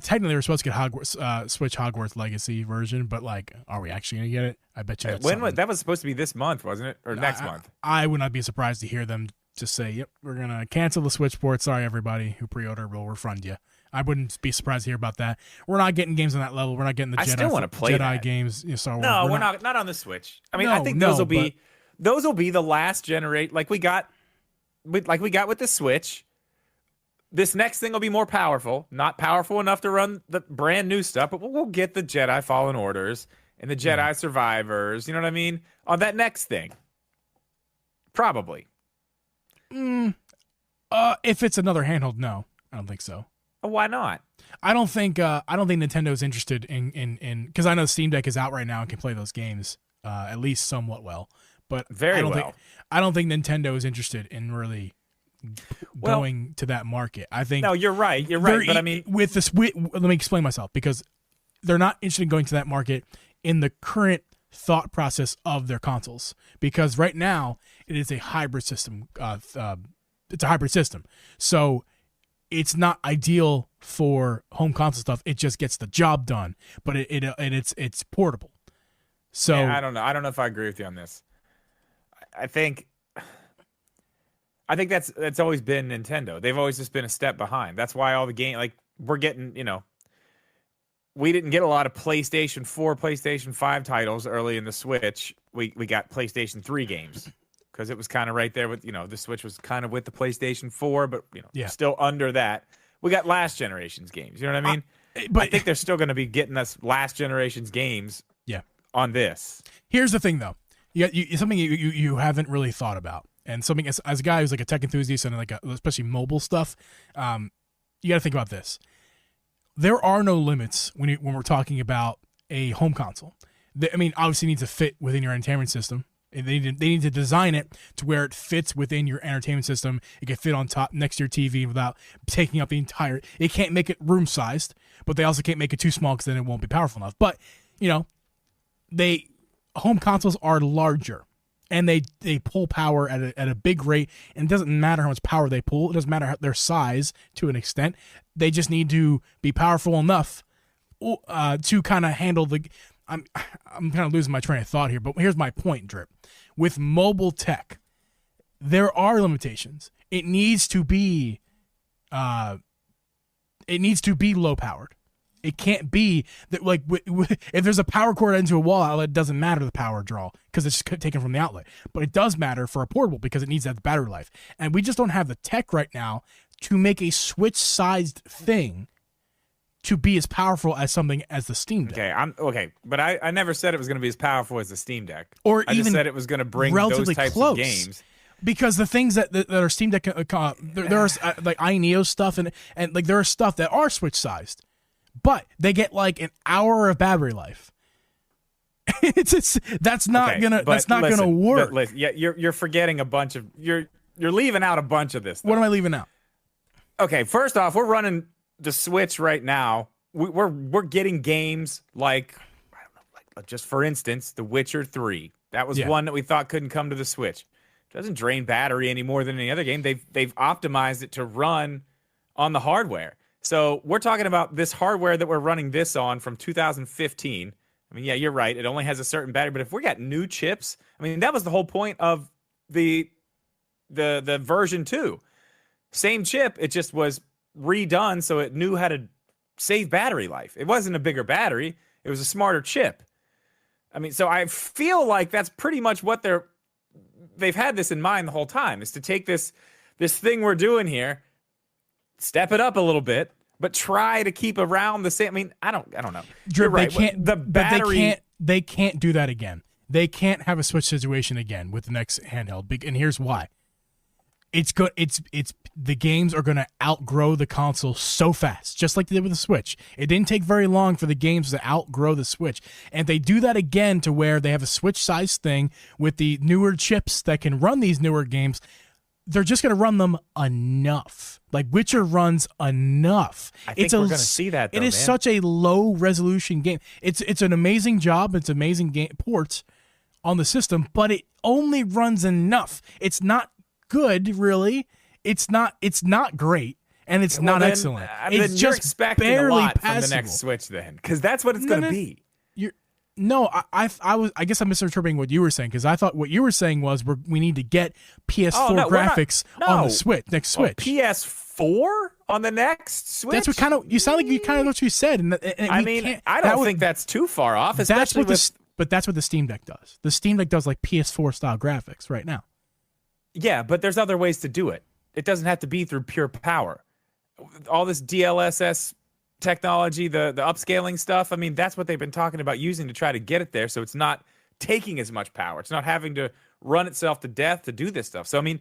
technically we're supposed to get Switch Hogwarts Legacy version, but like, are we actually going to get it? I bet you. That was supposed to be this month, wasn't it, or next month? I would not be surprised to hear them just say, "Yep, we're going to cancel the Switch port. Sorry, everybody who pre-ordered, we'll refund you." I wouldn't be surprised to hear about that. We're not getting games on that level. We're not getting the Jedi games. Star Wars. No, we're not on the Switch. I mean, I think those will be the last generate. Like we got with the Switch. This next thing will be more powerful. Not powerful enough to run the brand new stuff, but we'll get the Jedi Fallen Orders and the Jedi Survivors. You know what I mean? On that next thing, probably. If it's another handheld, no, I don't think so. Why not? I don't think Nintendo's interested in because I know Steam Deck is out right now and can play those games at least somewhat well. But I don't think Nintendo is interested in really going to that market. I think you're right. But I mean, with this, let me explain myself, because they're not interested in going to that market in the current thought process of their consoles, because right now it is a hybrid system. It's a hybrid system, so it's not ideal for home console stuff. It just gets the job done, but it's portable. So I don't know. I don't know if I agree with you on this. I think that's always been Nintendo. They've always just been a step behind. That's why all the game, like we're getting, we didn't get a lot of PlayStation 4, PlayStation 5 titles early in the Switch. We got PlayStation 3 games because it was kind of right there with, the Switch was kind of with the PlayStation 4, but still under that. We got last generation's games. You know what I mean? But I think they're still going to be getting us last generation's games. On this. Here's the thing, though. Something you haven't really thought about, and something as a guy who's like a tech enthusiast and especially mobile stuff, you got to think about this. There are no limits when we're talking about a home console. Obviously, it needs to fit within your entertainment system. They need to design it to where it fits within your entertainment system. It can fit on top next to your TV without taking up the entire. It can't make it room sized, but they also can't make it too small because then it won't be powerful enough. But home consoles are larger, and they pull power at a big rate, and it doesn't matter how much power they pull. It doesn't matter their size to an extent. They just need to be powerful enough to kind of handle the. I'm kind of losing my train of thought here, but here's my point, Drip. With mobile tech, there are limitations. It needs to be low powered. It can't be that if there's a power cord into a wall outlet, it doesn't matter the power draw because it's just taken from the outlet. But it does matter for a portable because it needs that battery life. And we just don't have the tech right now to make a Switch-sized thing to be as powerful as something as the Steam Deck. Okay, but I never said it was going to be as powerful as the Steam Deck. Or I even just said it was going to bring relatively those types close. of games. Because the things that are Steam Deck, there are like iNeo stuff and like there are stuff that are Switch sized, but they get like an hour of battery life. That's not gonna work. Yeah, you're forgetting a bunch of you're leaving out a bunch of this stuff. What am I leaving out? Okay, first off, we're running the Switch right now. We're getting games like, I don't know, like just for instance, The Witcher 3. That was one that we thought couldn't come to the Switch. It doesn't drain battery any more than any other game. They've optimized it to run on the hardware. So we're talking about this hardware that we're running this on from 2015. I mean, yeah, you're right. It only has a certain battery, but if we got new chips, I mean, that was the whole point of the version 2. Same chip, it just was redone so it knew how to save battery life. It wasn't a bigger battery, it was a smarter chip. I mean, so I feel like that's pretty much what they've had this in mind the whole time, is to take this thing we're doing here, step it up a little bit, but try to keep around the same. I mean, I don't know. Drip, right. They can't. They can't do that again. They can't have a Switch situation again with the next handheld. And here's why. It's good. It's the games are going to outgrow the console so fast, just like they did with the Switch. It didn't take very long for the games to outgrow the Switch, and if they do that again to where they have a Switch-sized thing with the newer chips that can run these newer games, they're just going to run them enough. Like Witcher runs enough. I think we're going to see that, though, it is such a low-resolution game. It's an amazing job. It's amazing game ports on the system, but it only runs enough. It's not good, really. It's not great, and it's not excellent. It's then just expecting barely a lot passable. from the next Switch, then, because that's what it's going to be. I guess I'm misinterpreting what you were saying, because I thought what you were saying was we need to get PS4 graphics on the Switch next Switch. PS4 on the next Switch. That's what you sound like what you said. And I mean, I don't think that's too far off. Especially but that's what the Steam Deck does. The Steam Deck does like PS4 style graphics right now. Yeah, but there's other ways to do it. It doesn't have to be through pure power. All this DLSS technology, the upscaling stuff, I mean, that's what they've been talking about using to try to get it there, so it's not taking as much power. It's not having to run itself to death to do this stuff. So, I mean,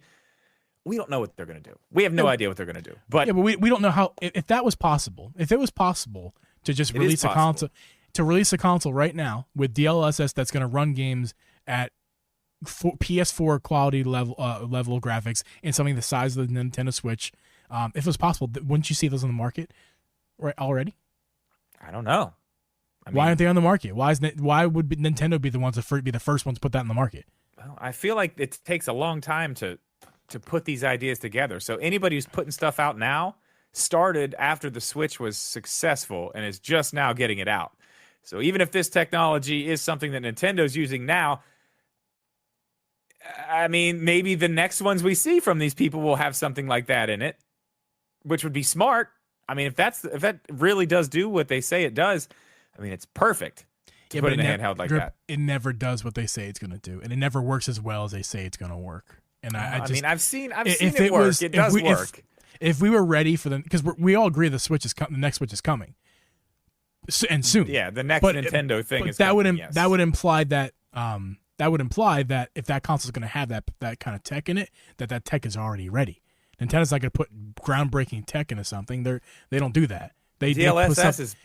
we don't know what they're going to do. We have no idea what they're going to do. But we don't know how, if that was possible, if it was possible to just release a console right now with DLSS that's going to run games at PS4 quality level graphics and something the size of the Nintendo Switch, if it was possible, wouldn't you see those on the market right already? I don't know. Why aren't they on the market? Why would Nintendo be the ones to be the first ones to put that in the market? Well, I feel like it takes a long time to put these ideas together. So anybody who's putting stuff out now started after the Switch was successful and is just now getting it out. So even if this technology is something that Nintendo's using now, I mean, maybe the next ones we see from these people will have something like that in it, which would be smart. I mean, if that really does do what they say it does, I mean, it's perfect to put in a handheld like that. It never does what they say it's going to do, and it never works as well as they say it's going to work. And I mean, I've seen it work. It does work. If we were ready for them, because we all agree the next Switch is coming, and soon. Yeah, the next Nintendo thing is coming. That would imply that if that console is going to have that kind of tech in it, that tech is already ready. Nintendo's not going to put groundbreaking tech into something. They don't do that. DLSS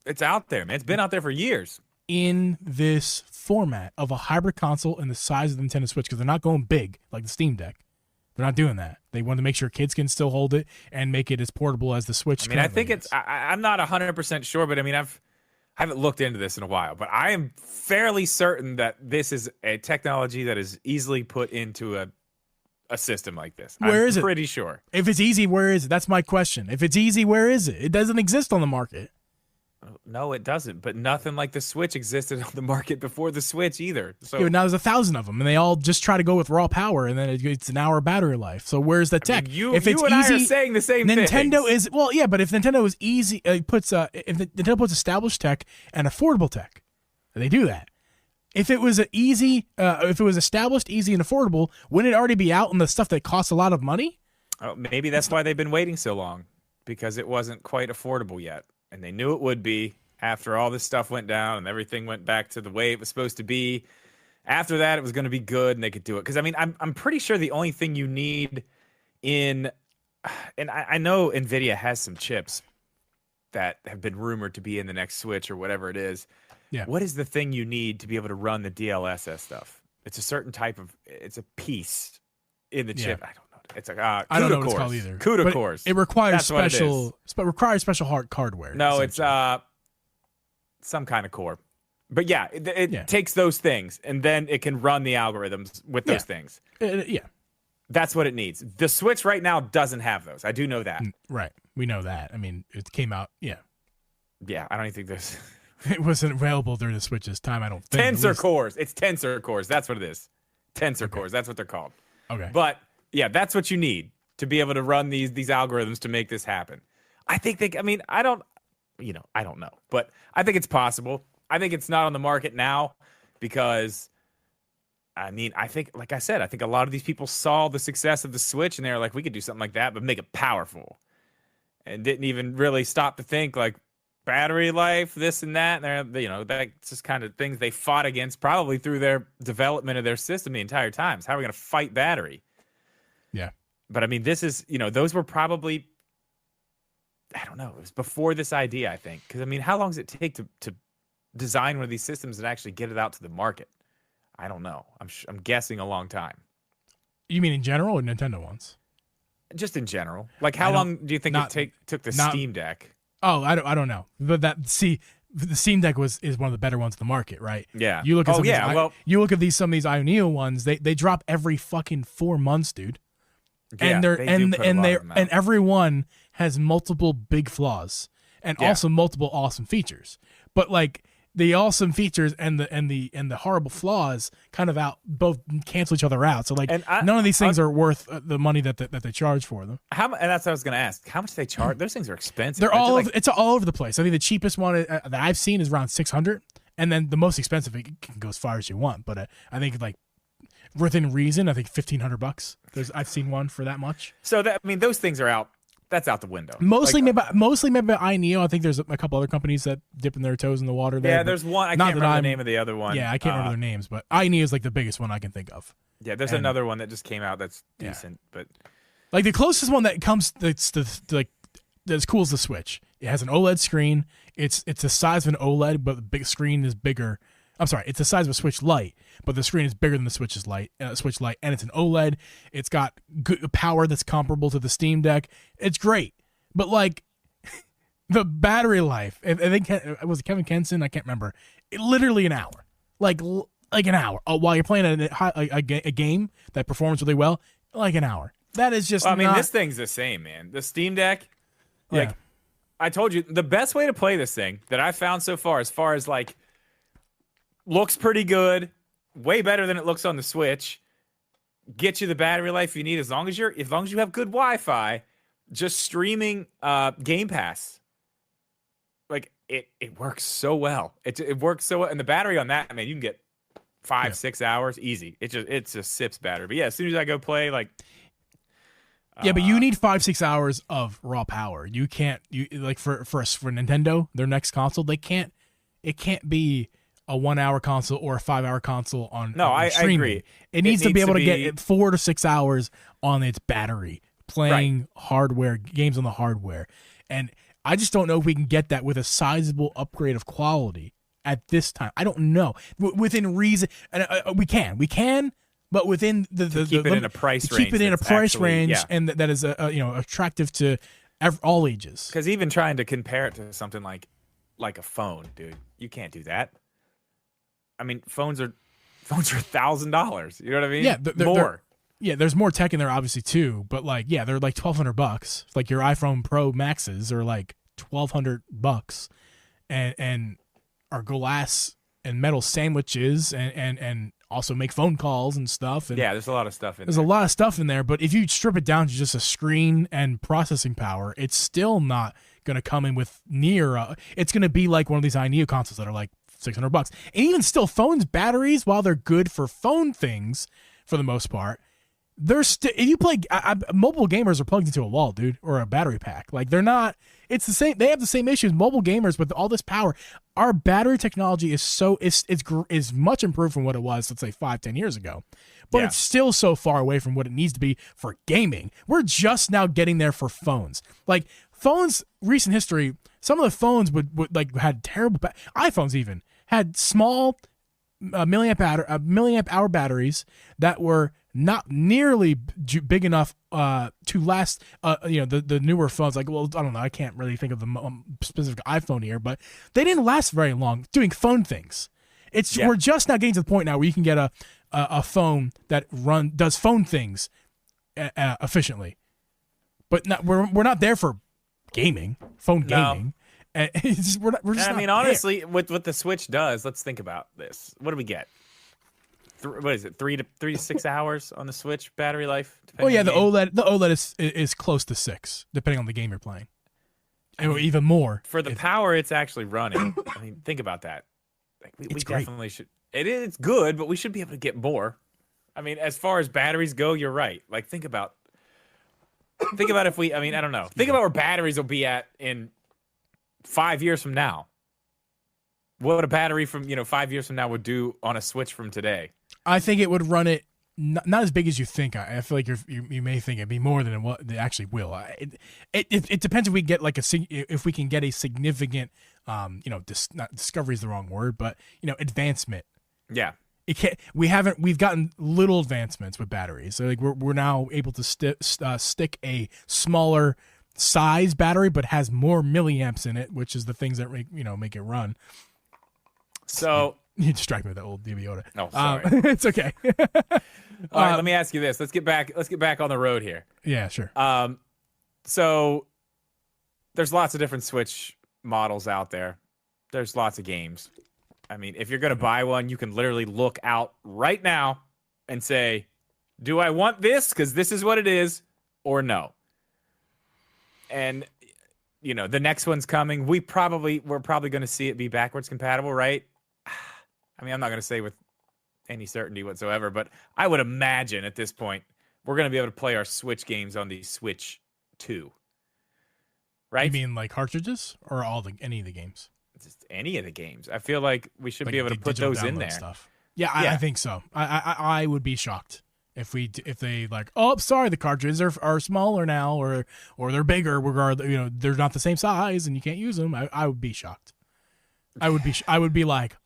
it's out there, man. It's been out there for years. In this format of a hybrid console and the size of the Nintendo Switch, because they're not going big like the Steam Deck. They're not doing that. They want to make sure kids can still hold it and make it as portable as the Switch. I mean, I think I'm not 100% sure, but I mean, I haven't looked into this in a while, but I am fairly certain that this is a technology that is easily put into a system like this. Where is it? I'm pretty sure. If it's easy, where is it? That's my question. If it's easy, where is it? It doesn't exist on the market. No, it doesn't. But nothing like the Switch existed on the market before the Switch either. So now there's 1,000 of them, and they all just try to go with raw power, and then it's an hour battery life. So where's the tech? I mean, you and I are saying the same thing. Nintendo is but if Nintendo is easy, if Nintendo puts established tech and affordable tech, they do that. If it was if it was established, easy, and affordable, wouldn't it already be out on the stuff that costs a lot of money? Oh, maybe that's why they've been waiting so long. because it wasn't quite affordable yet. And they knew it would be after all this stuff went down and everything went back to the way it was supposed to be. After that, it was going to be good and they could do it. Because, I mean, I'm pretty sure the only thing you need and I know NVIDIA has some chips that have been rumored to be in the next Switch or whatever it is. Yeah. What is the thing you need to be able to run the DLSS stuff? It's a certain type of, it's a piece in the chip. I don't know. It's like I don't know what it's called either. CUDA cores. It requires special hardware. No, it's some kind of core. But yeah, it takes those things and then it can run the algorithms with those things. That's what it needs. The Switch right now doesn't have those. I do know that. Right. We know that. I mean, it came out. Yeah. Yeah. I don't even think there's. It wasn't available during the Switch's time. I don't think. Tensor cores. It's tensor cores. That's what it is. Tensor cores. That's what they're called. Okay. But yeah, that's what you need to be able to run these algorithms to make this happen. I think I mean, I don't know, but I think it's possible. I think it's not on the market now because, I mean, I think, like I said, I think a lot of these people saw the success of the Switch and they were like, we could do something like that, but make it powerful. And didn't even really stop to think like battery life, this and that. And they're, that's just kind of things they fought against probably through their development of their system the entire time. So how are we going to fight battery? Yeah. But I mean, this is, those were probably, I don't know, it was before this idea, I think. Because I mean, how long does it take to design one of these systems and actually get it out to the market? I don't know. I'm guessing a long time. You mean in general or Nintendo ones? Just in general. Like how long do you think it took the Steam Deck? Oh, I don't know. But the Steam Deck is one of the better ones in the market, right? Yeah. You look at you look at some of these Ioneo ones, they drop every fucking 4 months, dude. Yeah, and every one has multiple big flaws and also multiple awesome features. But like the awesome features and the horrible flaws kind of both cancel each other out. So like none of these things are worth the money that they charge for them. And that's what I was going to ask. How much do they charge? Those things are expensive. It's all over the place. I think the cheapest one that I've seen is around $600, and then the most expensive it can go as far as you want. But I think like within reason, I think $1,500. I've seen one for that much. So those things are out. That's out the window. Mostly maybe Ioneo. I think there's a couple other companies that dipping their toes in the water there. Yeah, there's one. I can't remember the name of the other one. Yeah, I can't remember their names, but Ioneo is like the biggest one I can think of. Yeah, there's another one that just came out that's decent, but like the closest one that comes that's as cool as the Switch. It has an OLED screen. It's the size of an OLED, but the big screen is bigger. I'm sorry, it's the size of a Switch Lite, but the screen is bigger than the Switch Lite, and it's an OLED. It's got good power that's comparable to the Steam Deck. It's great, but like the battery life, I think was it Kevin Kenson? I can't remember. Literally an hour, like an hour while you're playing a game that performs really well, like an hour. That is just. This thing's the same, man. The Steam Deck, I told you, the best way to play this thing that I've found so far, as like. Looks pretty good, way better than it looks on the Switch. Get you the battery life you need as long as you have good Wi-Fi. Just streaming Game Pass, like it works so well. It works so well, and the battery on that, you can get 5-6 hours easy. It just sips battery. But yeah, as soon as I go play, like. But you need 5-6 hours of raw power. For Nintendo, their next console, it can't be a 1 hour console or a 5 hour console on I agree. It needs to be able to get 4 to 6 hours on its battery playing hardware games on the hardware, and I just don't know if we can get that with a sizable upgrade of quality at this time. I don't know within reason, and we can, but within keep it in a price range. Keep it in a price range, and that is attractive to all ages. Because even trying to compare it to something like a phone, dude, you can't do that. Phones are $1,000. You know what I mean? Yeah, more. There's more tech in there, obviously too. But they're like $1,200. Like your iPhone Pro Maxes are like $1,200, and are glass and metal sandwiches, and also make phone calls and stuff. And there's a lot of stuff in there. There's a lot of stuff in there. But if you strip it down to just a screen and processing power, it's still not going to come in with near. It's going to be like one of these Ioneo consoles that are like $600. And even still, phones batteries, while they're good for phone things for the most part, if you play mobile gamers are plugged into a wall, dude, or a battery pack. Like they're not. It's the same. They have the same issues. Mobile gamers with all this power. Our battery technology is much improved from what it was, let's say 5-10 years ago, but it's still so far away from what it needs to be for gaming. We're just now getting there for phones. Like phones, recent history. Some of the phones would like had terrible. iPhones even had small milliamp hour batteries that were not nearly big enough to last. The newer phones, like, well, I don't know, I can't really think of the specific iPhone here, but they didn't last very long doing phone things. We're just now getting to the point now where you can get a phone that does phone things efficiently, but we're not there for gaming, phone gaming. No. Honestly, what the Switch does, let's think about this. What do we get? What is it? 3 to 6 hours on the Switch battery life? Oh yeah, the OLED is close to 6, depending on the game you're playing. Even more for the power it's actually running. I mean, think about that. Like, we definitely should. It's good, but we should be able to get more. I mean, as far as batteries go, you're right. Like, think about if we. I mean, I don't know. Think about where batteries will be at in 5 years from now. What a battery from 5 years from now would do on a Switch from today. I think it would run it not as big as you think. I feel like you may think it'd be more than what it actually will. It depends if we get if we can get a significant not discovery is the wrong word, but advancement. Yeah. We've gotten little advancements with batteries. So like we're now able to stick a smaller size battery, but has more milliamps in it, which is the things that make it run. So you distract me with that old DB Yoda. No, sorry. It's okay. All right, let me ask you this. Let's get back on the road here. Yeah, sure. So there's lots of different Switch models out there. There's lots of games. I mean, if you're going to buy one, you can literally look out right now and say, do I want this? Because this is what it is, or no. And, the next one's coming. We're probably going to see it be backwards compatible, right? I mean, I'm not going to say with any certainty whatsoever, but I would imagine at this point, we're going to be able to play our Switch games on the Switch 2. Right? You mean like cartridges or any of the games? Just any of the games. I feel like we should be able to put those in there. Stuff. Yeah, I think so. I would be shocked if they like, oh, sorry, the cartridges are smaller now, or they're bigger. Regardless, they're not the same size and you can't use them. I would be shocked. I would be like,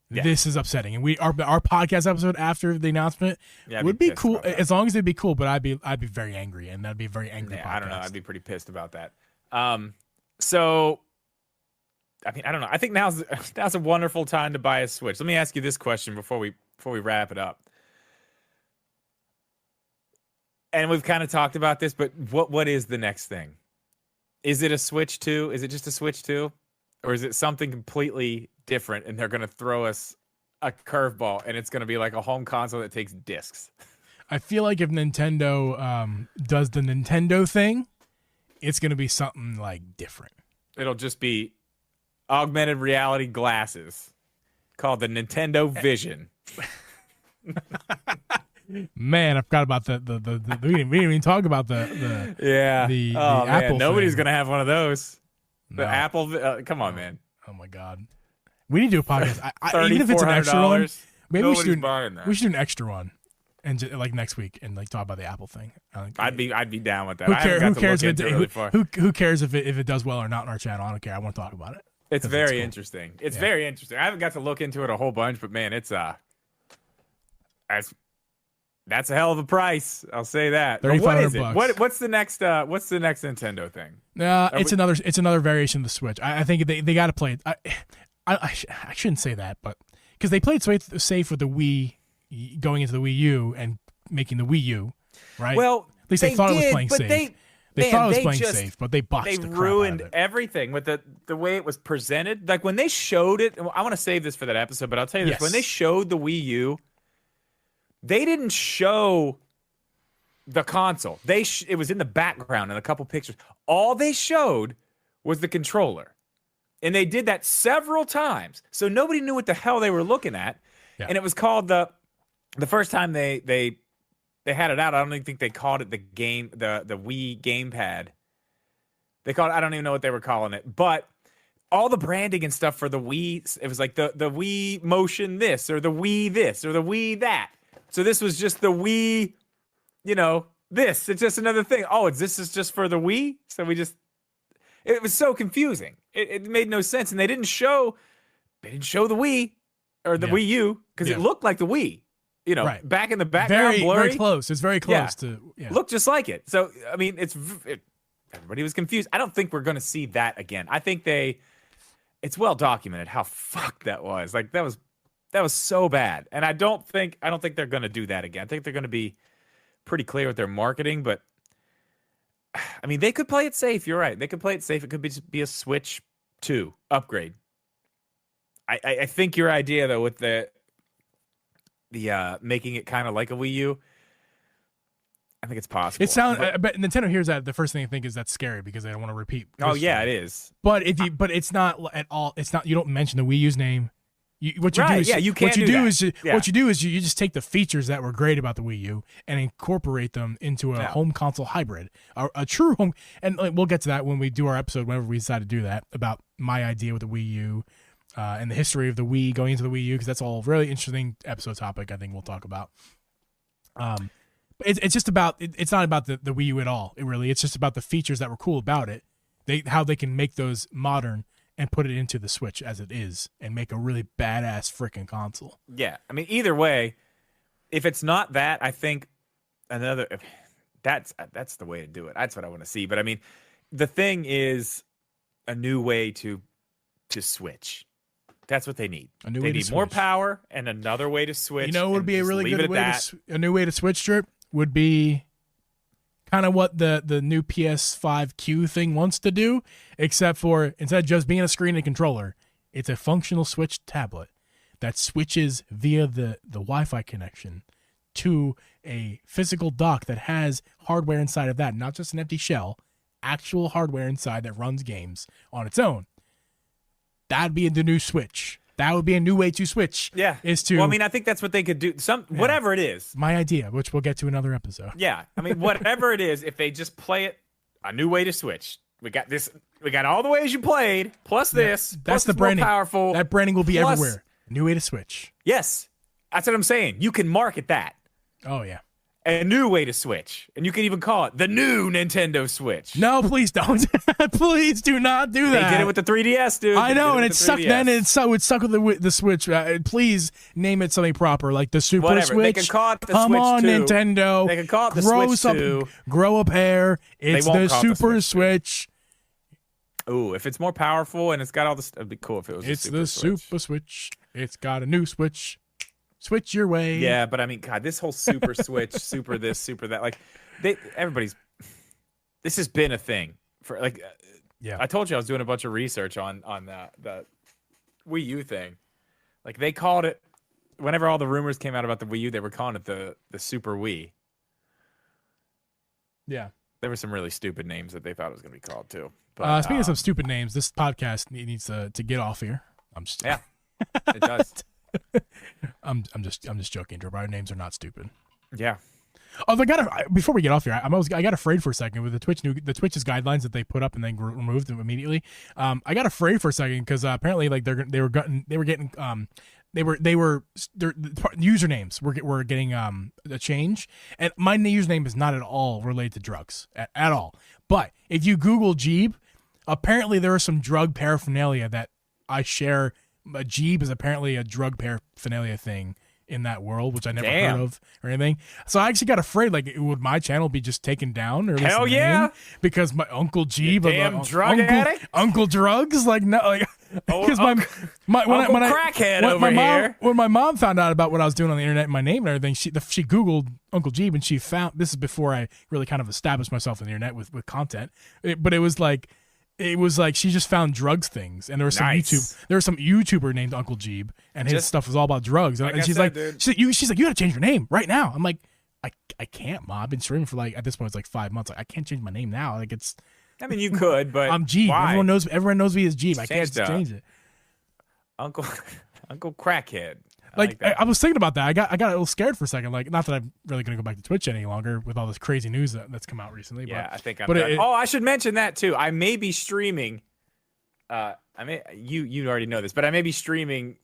this is upsetting. And our podcast episode after the announcement would be cool as long as it'd be cool. But I'd be very angry, and that'd be a very angry podcast. I don't know. I'd be pretty pissed about that. So. I mean, I don't know. I think now's a wonderful time to buy a Switch. Let me ask you this question before we wrap it up. And we've kind of talked about this, but what is the next thing? Is it a Switch 2? Is it just a Switch 2? Or is it something completely different and they're going to throw us a curveball and it's going to be like a home console that takes discs? I feel like if Nintendo does the Nintendo thing, it's going to be something like different. It'll just be augmented reality glasses called the Nintendo Vision. Man, I forgot about the we didn't even talk about the Apple. Nobody's gonna have one of those. The Apple, come on, man. Oh my God, we need to do a podcast. Even if it's an extra one, maybe we should do an extra one, and just, like next week, and like talk about the Apple thing. I'd be down with that. Who cares if it does well or not on our channel? I don't care. I want to talk about it. It's very interesting. It's very interesting. I haven't got to look into it a whole bunch, but man, it's that's a hell of a price. I'll say that. What is it? What's the next Nintendo thing? It's another variation of the Switch. I think they got to play it. I shouldn't say that, but because they played safe with the Wii going into the Wii U and making the Wii U, right? Well, at least they thought it was playing safe. They thought it was playing safe, but they botched the crap out of it. They ruined everything with the way it was presented. Like when they showed it, I want to save this for that episode, but I'll tell you this. When they showed the Wii U, they didn't show the console. It was in the background in a couple pictures. All they showed was the controller. And they did that several times. So nobody knew what the hell they were looking at. Yeah. And it was called the first time they they had it out. I don't even think they called it the Wii gamepad. They called it, I don't even know what they were calling it, but all the branding and stuff for the Wii, it was like the Wii motion this or the Wii this or the Wii that. So this was just the Wii, this. It's just another thing. Oh, this is just for the Wii? So it was so confusing. It made no sense. And they didn't show the Wii or the Wii U because it looked like the Wii. Right. Back in the background, blurry. Very close. It's very close to looked just like it. So I mean, everybody was confused. I don't think we're going to see that again. I think it's well documented how fucked that was. Like that was so bad. And I don't think they're going to do that again. I think they're going to be pretty clear with their marketing, but I mean, they could play it safe. You're right. They could play it safe. It could be a Switch 2 upgrade. I think your idea though with the making it kind of like a Wii U, I think it's possible. It sounds, but Nintendo hears that. The first thing I think is that's scary because they don't want to repeat. Oh yeah, it is. But it's not at all. It's not. You don't mention the Wii U's name. What you do is you just take the features that were great about the Wii U and incorporate them into a home console hybrid, a true home. And we'll get to that when we do our episode, whenever we decide to do that, about my idea with the Wii U and the history of the Wii going into the Wii U, because that's all really interesting episode topic. I think we'll talk about. It's just about it's not about the Wii U at all. It's just about the features that were cool about it. How they can make those modern and put it into the Switch as it is and make a really badass freaking console. Yeah. I mean, either way, if it's not that, I think that's the way to do it. That's what I want to see. But I mean, the thing is a new way to switch. That's what they need. They need more power and another way to switch. You know what would be a really good way a new way to switch, Drip, would be kind of what the new PS5Q thing wants to do, except for instead of just being a screen and controller, it's a functional Switch tablet that switches via the Wi-Fi connection to a physical dock that has hardware inside of that, not just an empty shell, actual hardware inside that runs games on its own. That'd be the new Switch. That would be a new way to switch. Yeah. Well, I mean, I think that's what they could do. Whatever it is. My idea, which we'll get to another episode. Yeah. I mean, whatever it is, if they just play it, a new way to switch. We got this. We got all the ways you played, plus this. That's plus the branding. More powerful. That branding will be everywhere. New way to switch. Yes. That's what I'm saying. You can market that. Oh, yeah. A new way to switch. And you can even call it the new Nintendo Switch. No, please don't. Please do not do that. They did it with the 3DS, dude. I know, and it sucked then, and it would suck with the Switch. Please name it something proper, like the Super Switch. They can call it the Come Switch on, 2. Nintendo. They can call it the Switch 2. Grow a pair. It's the Super Switch. Ooh, if it's more powerful and it's got all this, it'd be cool if it was the Super Switch. It's got a new Switch. Switch your way. Yeah, but I mean, God, this whole Super Switch, Super this, Super that, like, this has been a thing for, like, yeah. I told you I was doing a bunch of research on the Wii U thing. Like, they called it, whenever all the rumors came out about the Wii U, they were calling it the Super Wii. Yeah. There were some really stupid names that they thought it was going to be called, too. But, speaking of some stupid names, this podcast needs to get off here. Yeah, it does. I'm just joking, Drew. Our names are not stupid. Yeah. Oh, before we get off here, I got afraid for a second with the Twitch's guidelines that they put up and then removed them immediately. I got afraid for a second because apparently, like, their usernames were getting a change, and my new username is not at all related to drugs at all. But if you Google Geeb, apparently there is some drug paraphernalia that I share. Geeb is apparently a drug paraphernalia thing in that world, which I never heard of or anything. So I actually got afraid, like, would my channel be just taken down? Or at least hell yeah! Because my Uncle Geeb, damn drug addict, Uncle Drugs, like no, like because my crackhead over here. When my mom found out about what I was doing on the internet, and my name and everything, she Googled Uncle Geeb and she found, this is before I really kind of established myself on the internet with content, but it was like she just found drugs things, and there was some YouTuber named Uncle Geeb, and his stuff was all about drugs. And she's like, you gotta change your name right now. I'm like, I can't, Mom. I've been streaming for, like, at this point it's like 5 months. Like, I can't change my name now. Like, it's. I mean, you could, but I'm Geeb. Why? Everyone knows me as Geeb. I can't change it. Uncle Crackhead. Like that. I was thinking about that. I got a little scared for a second. Like, not that I'm really going to go back to Twitch any longer with all this crazy news that's come out recently. Yeah, but, I think I'm but done. I should mention that too. I may be streaming. You already know this, but I may be streaming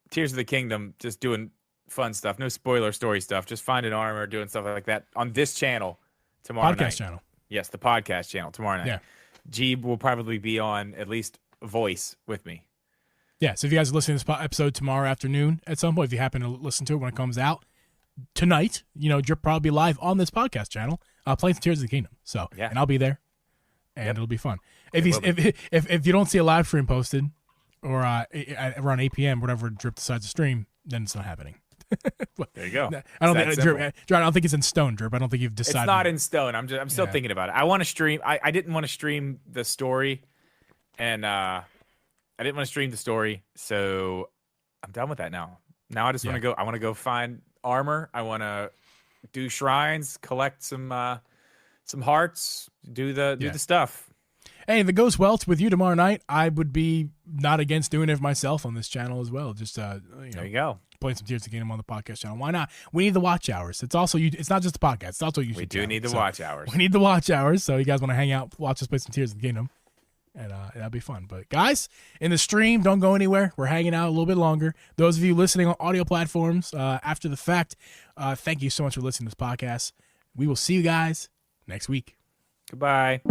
Tears of the Kingdom, just doing fun stuff. No spoiler story stuff. Just finding armor, doing stuff like that on this channel tomorrow night. Podcast channel. Yes, the podcast channel tomorrow night. Yeah. Geeb will probably be on at least voice with me. Yeah, so if you guys are listening to this episode tomorrow afternoon at some point, if you happen to listen to it when it comes out tonight, Drip probably be live on this podcast channel playing some Tears of the Kingdom. So, yeah. And I'll be there, and it'll be fun. If you don't see a live stream posted or around 8 p.m., whatever Drip decides to stream, then it's not happening. There you go. I don't think Drip, I don't think it's in stone, Drip. I don't think you've decided. It's not in stone. I'm still thinking about it. I want to stream. I didn't want to stream the story, and I didn't want to stream the story, so I'm done with that now. Now I just want to go. I want to go find armor. I want to do shrines, collect some hearts, do the stuff. Hey, if it goes well with you tomorrow night, I would be not against doing it myself on this channel as well. Just there you go. Playing some Tears of the Kingdom on the podcast channel. Why not? We need the watch hours. It's also it's not just the podcast. It's also YouTube. We do need the watch hours. We need the watch hours. So you guys want to hang out, watch us play some Tears of the Kingdom, and that'll be fun. But guys, in the stream, don't go anywhere. We're hanging out a little bit longer. Those of you listening on audio platforms after the fact, thank you so much for listening to this podcast. We will see you guys next week. Goodbye.